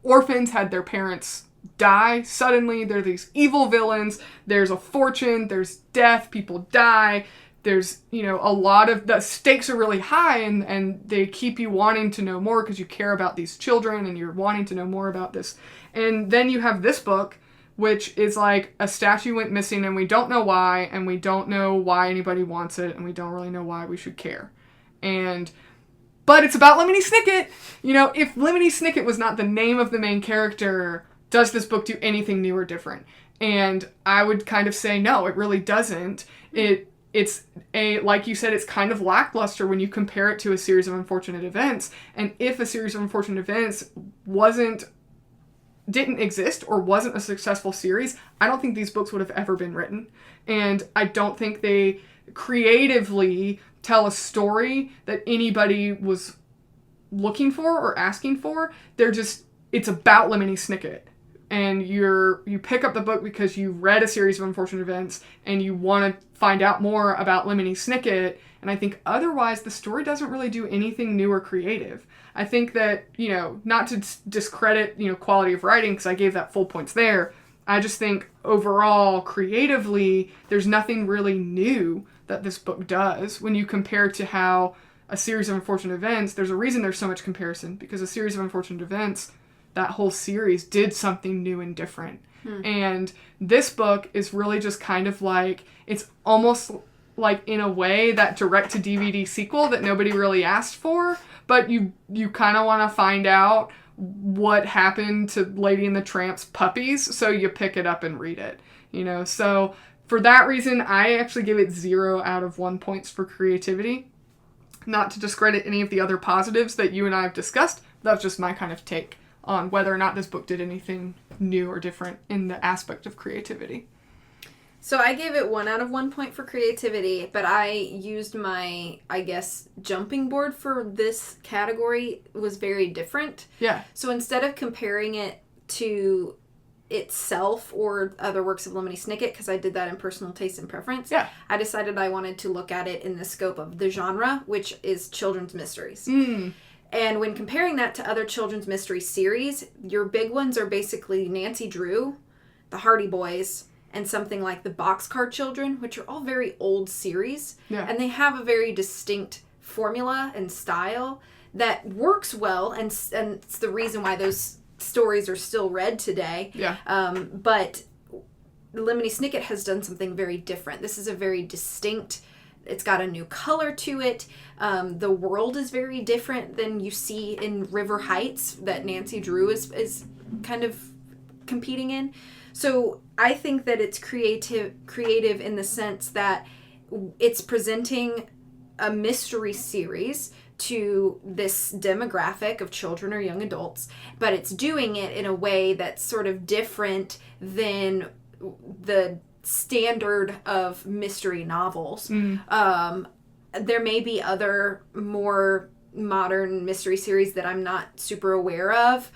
orphans had their parents die suddenly. They're these evil villains. There's a fortune. There's death. People die. There's, a lot of the stakes are really high, and they keep you wanting to know more because you care about these children and you're wanting to know more about this. And then you have this book, which is like a statue went missing and we don't know why, and we don't know why anybody wants it, and we don't really know why we should care. But it's about Lemony Snicket. If Lemony Snicket was not the name of the main character, does this book do anything new or different? And I would kind of say no, it really doesn't. It's like you said, it's kind of lackluster when you compare it to a series of unfortunate events. And if a series of unfortunate events didn't exist or wasn't a successful series, I don't think these books would have ever been written. And I don't think they creatively tell a story that anybody was looking for or asking for. It's about Lemony Snicket. and you pick up the book because you read a series of unfortunate events and you want to find out more about Lemony Snicket, and I think otherwise the story doesn't really do anything new or creative. I think that, not to discredit, quality of writing, because I gave that full points there, I just think overall, creatively, there's nothing really new that this book does when you compare to how a series of unfortunate events, there's a reason there's so much comparison, because a series of unfortunate events, that whole series did something new and different. And this book is really just kind of like, it's almost like, in a way, that direct-to-DVD sequel that nobody really asked for, but you kind of want to find out what happened to Lady and the Tramp's puppies, so you pick it up and read it, So for that reason, I actually give it 0 out of 1 points for creativity. Not to discredit any of the other positives that you and I have discussed, that's just my kind of take on whether or not this book did anything new or different in the aspect of creativity. So I gave it 1 out of 1 point for creativity, but I used my, jumping board for this category was very different. Yeah. So instead of comparing it to itself or other works of Lemony Snicket, because I did that in personal taste and preference, I decided I wanted to look at it in the scope of the genre, which is children's mysteries. And when comparing that to other children's mystery series, your big ones are basically Nancy Drew, the Hardy Boys, and something like the Boxcar Children, which are all very old series. Yeah. And they have a very distinct formula and style that works well, and it's the reason why those stories are still read today. Yeah. But Lemony Snicket has done something very different. This is a very distinct, it's got a new color to it. The world is very different than you see in River Heights that Nancy Drew is kind of competing in. So I think that it's creative in the sense that it's presenting a mystery series to this demographic of children or young adults, but it's doing it in a way that's sort of different than the standard of mystery novels. There may be other more modern mystery series that I'm not super aware of.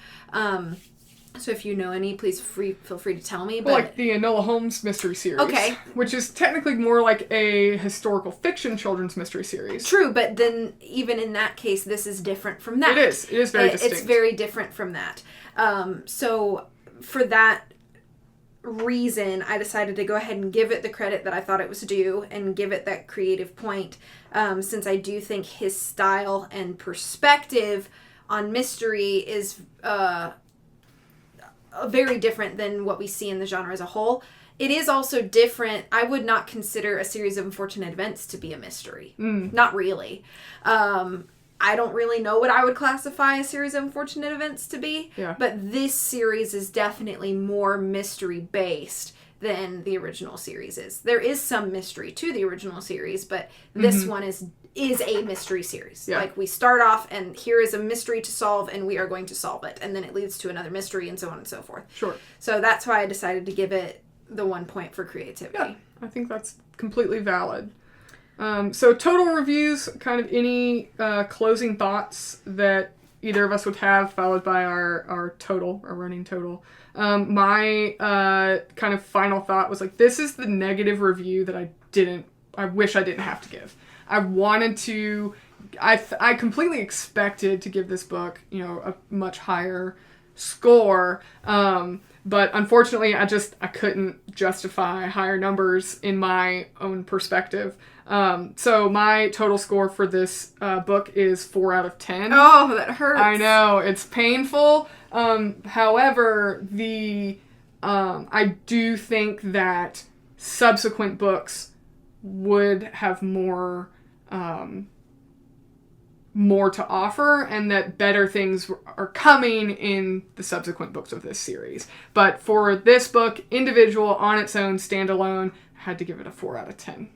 So if you know any, please feel free to tell me. But like the Enola Holmes mystery series. Okay. Which is technically more like a historical fiction children's mystery series. True, but then even in that case, this is different from that. It is. It is very distinct. It's very different from that. So for that reason, I decided to go ahead and give it the credit that I thought it was due and give it that creative point, since I do think his style and perspective on mystery is very different than what we see in the genre as a whole. It is also different. I would not consider a series of unfortunate events to be a mystery. Not really. I don't really know what I would classify a series of unfortunate events to be. Yeah. But this series is definitely more mystery-based than the original series is. There is some mystery to the original series, but this one is a mystery series. Yeah. Like, we start off and here is a mystery to solve and we are going to solve it. And then it leads to another mystery and so on and so forth. Sure. So that's why I decided to give it the 1 point for creativity. Yeah, I think that's completely valid. So total reviews, kind of any closing thoughts that either of us would have, followed by our running total. My kind of final thought was like, this is the negative review that I wish I didn't have to give. I wanted to, I completely expected to give this book, a much higher score. But unfortunately, I couldn't justify higher numbers in my own perspective. So my total score for this book is 4 out of 10. Oh, that hurts. I know, it's painful. However, I do think that subsequent books would have more to offer, and that better things are coming in the subsequent books of this series. But for this book, individual, on its own, standalone, I had to give it a 4 out of 10.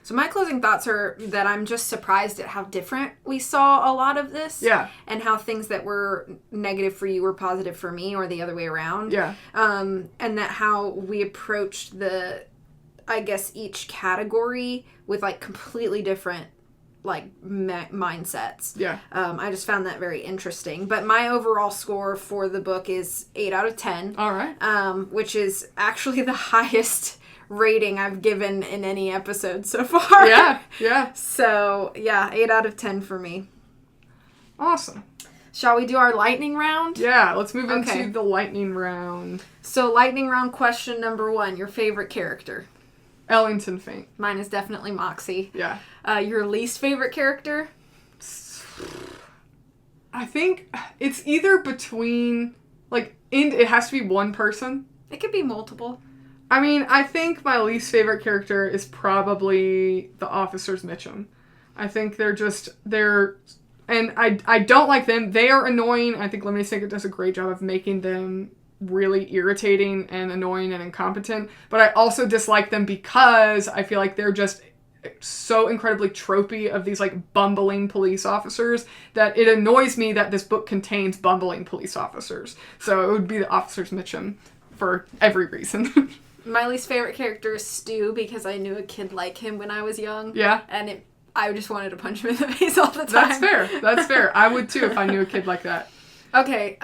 So my closing thoughts are that I'm just surprised at how different we saw a lot of this. Yeah. And how things that were negative for you were positive for me, or the other way around. Yeah. And that how we approached each category with like completely different mindsets. Yeah. I just found that very interesting. But my overall score for the book is 8 out of 10. All right. Which is actually the highest rating I've given in any episode so far. Yeah. So, yeah, 8 out of 10 for me. Awesome. Shall we do our lightning round? Yeah, let's move into the lightning round. So, lightning round question number 1, your favorite character? Ellington Faint. Mine is definitely Moxie. Yeah. Your least favorite character? I think it's either between, it has to be one person. It could be multiple. I mean, I think my least favorite character is probably the Officers Mitchum. I think and I don't like them. They are annoying. I think Lemony Snicket does a great job of making them really irritating and annoying and incompetent. But I also dislike them because I feel like they're just so incredibly tropey of these bumbling police officers that it annoys me that this book contains bumbling police officers. So it would be the Officers Mitchum for every reason. My least favorite character is Stu because I knew a kid like him when I was young. Yeah. And I just wanted to punch him in the face all the time. That's fair. I would too if I knew a kid like that. Okay,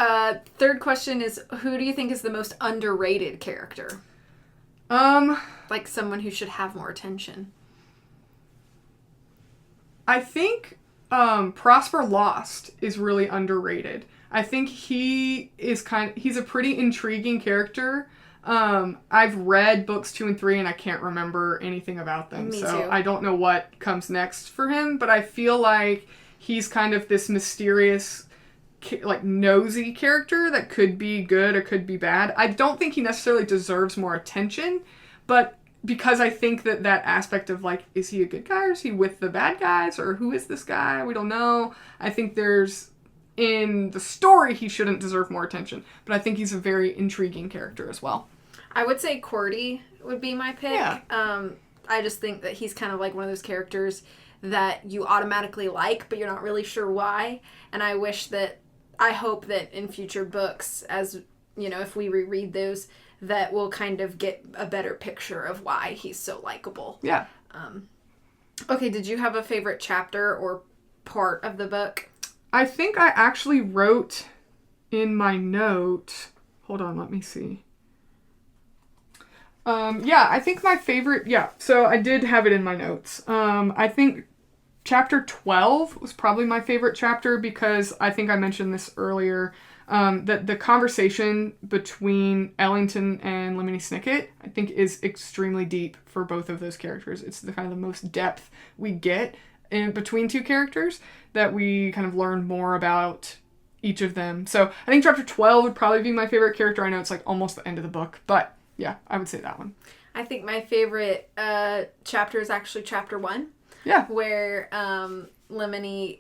third question is, who do you think is the most underrated character? Like someone who should have more attention. I think Prosper Lost is really underrated. I think he's a pretty intriguing character. I've read books 2 and 3 and I can't remember anything about them. Me so too. I don't know what comes next for him, but I feel like he's kind of this mysterious, nosy character that could be good or could be bad. I don't think he necessarily deserves more attention, but because I think that aspect of is he a good guy or is he with the bad guys or who is this guy? We don't know. I think in the story, he shouldn't deserve more attention, but I think he's a very intriguing character as well. I would say Cordy would be my pick. Yeah. I just think that he's kind of like one of those characters that you automatically like, but you're not really sure why. And I hope that in future books, as if we reread those, that we'll kind of get a better picture of why he's so likable. Yeah. Okay, did you have a favorite chapter or part of the book? I think I actually wrote in my note... Hold on, let me see. I think my favorite... Yeah, so I did have it in my notes. I think chapter 12 was probably my favorite chapter because I think I mentioned this earlier, that the conversation between Ellington and Lemony Snicket, I think, is extremely deep for both of those characters. It's the kind of the most depth we get in between two characters, that we kind of learn more about each of them. So I think chapter 12 would probably be my favorite character. I know it's almost the end of the book, but yeah, I would say that one. I think my favorite chapter is actually chapter 1. Yeah. Where Lemony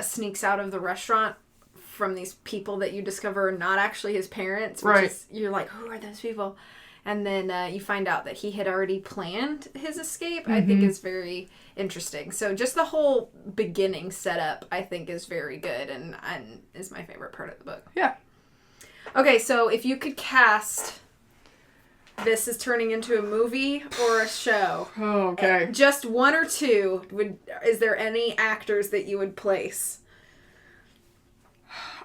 sneaks out of the restaurant from these people that you discover are not actually his parents. Which is, you're like, who are those people? And then you find out that he had already planned his escape. Mm-hmm. I think is very interesting. So just the whole beginning setup, I think, is very good and is my favorite part of the book. Yeah. Okay, so if you could cast this as turning into a movie or a show. Oh, okay. Just one or two. Is there any actors that you would place?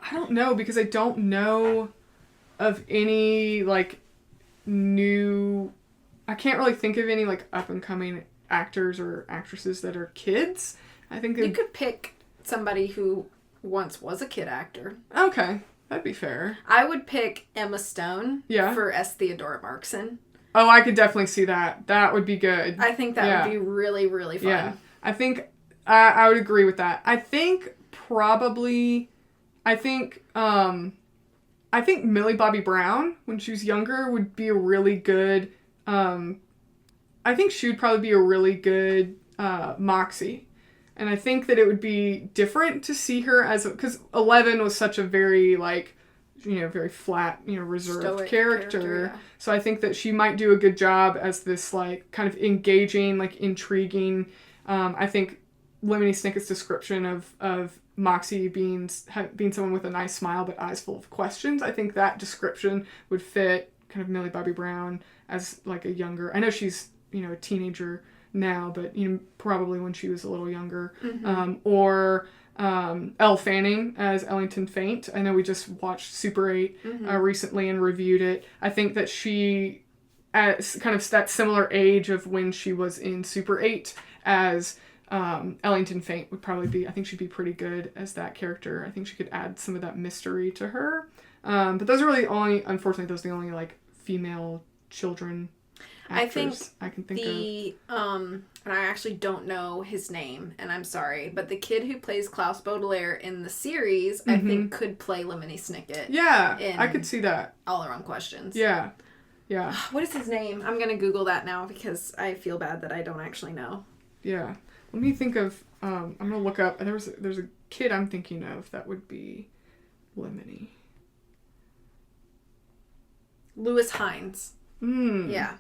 I don't know, because I don't know of any, new... I can't really think of any, up-and-coming actors or actresses that are kids. I think you could pick somebody who once was a kid actor. Okay, that'd be fair. I would pick Emma Stone for S. Theodora Markson. Oh, I could definitely see that. That would be good. I think that would be really, really fun. Yeah, I think I would agree with that. I think Millie Bobby Brown, when she was younger, would be a really good... I think she would probably be a really good Moxie. And I think that it would be different to see her as... Because 11 was such a very, very flat, reserved stoic character. Yeah. So I think that she might do a good job as this, kind of engaging, intriguing... I think Lemony Snicket's description of Moxie being someone with a nice smile but eyes full of questions, I think that description would fit kind of Millie Bobby Brown as a younger... I know she's, a teenager now, but probably when she was a little younger. Mm-hmm. Or Elle Fanning as Ellington Faint. I know we just watched Super 8 recently and reviewed it. I think that she, at kind of that similar age of when she was in Super 8 as Ellington Faint would probably be, I think she'd be pretty good as that character. I think she could add some of that mystery to her. But those are really unfortunately, those are the only, like, female children actors I can think of. And I actually don't know his name, and I'm sorry, but the kid who plays Klaus Baudelaire in the series, I think could play Lemony Snicket. Yeah, I could see that. All the Wrong Questions. Yeah. What is his name? I'm going to Google that now because I feel bad that I don't actually know. Yeah. Let me think of, I'm going to look up, there's a kid I'm thinking of that would be Lemony. Lewis Hines. Mm. Yeah.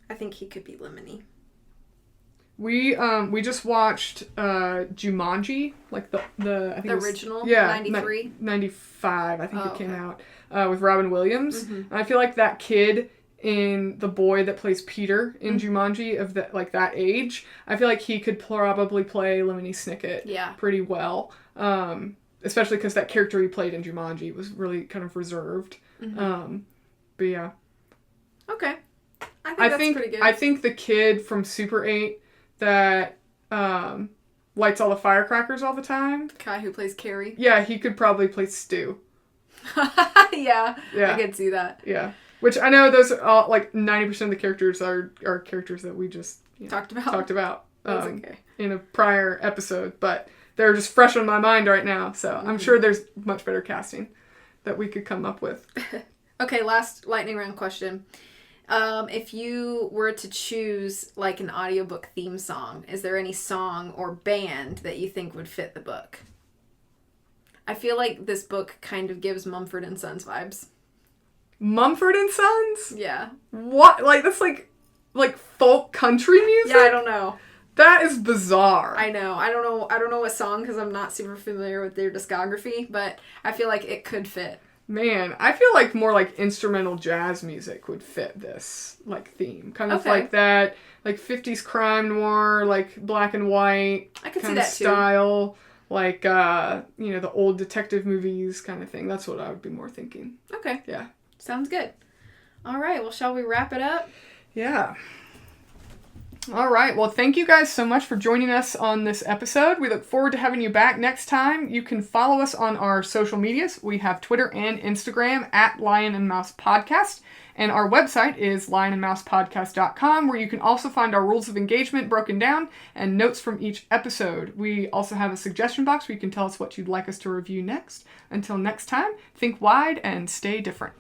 I think he could be Lemony. We just watched Jumanji, like the I think the original, 93? 95, I think it came out, with Robin Williams. And I feel like that kid in the boy that plays Peter in Jumanji of that age, I feel like he could probably play Lemony Snicket pretty well. Especially because that character he played in Jumanji was really kind of reserved. But yeah. Okay. I think that's pretty good. I think the kid from Super 8 that lights all the firecrackers all the time. The guy who plays Carrie. Yeah, he could probably play Stu. Yeah, I could see that. Yeah. Which I know those are all, like 90% of the characters are characters that we just talked about That's okay. in a prior episode, but they're just fresh on my mind right now. So I'm sure there's much better casting that we could come up with. Okay, last lightning round question. If you were to choose like an audiobook theme song, is there any song or band that you think would fit the book? I feel like this book kind of gives Mumford and Sons vibes. Mumford and Sons? Yeah. What? Like, that's like folk country music? Yeah, I don't know. That is bizarre. I know. I don't know what song because I'm not super familiar with their discography, but I feel like it could fit. Man, I feel like more like instrumental jazz music would fit this like theme. Kind of like that, like 50s crime noir, like black and white I could kind see of that style. Like, the old detective movies kind of thing. That's what I would be more thinking. Okay. Yeah. Sounds good. All right. Well, shall we wrap it up? Yeah. All right. Well, thank you guys so much for joining us on this episode. We look forward to having you back next time. You can follow us on our social medias. We have Twitter and Instagram at Lion and Mouse Podcast. And our website is lionandmousepodcast.com, where you can also find our rules of engagement broken down and notes from each episode. We also have a suggestion box where you can tell us what you'd like us to review next. Until next time, think wide and stay different.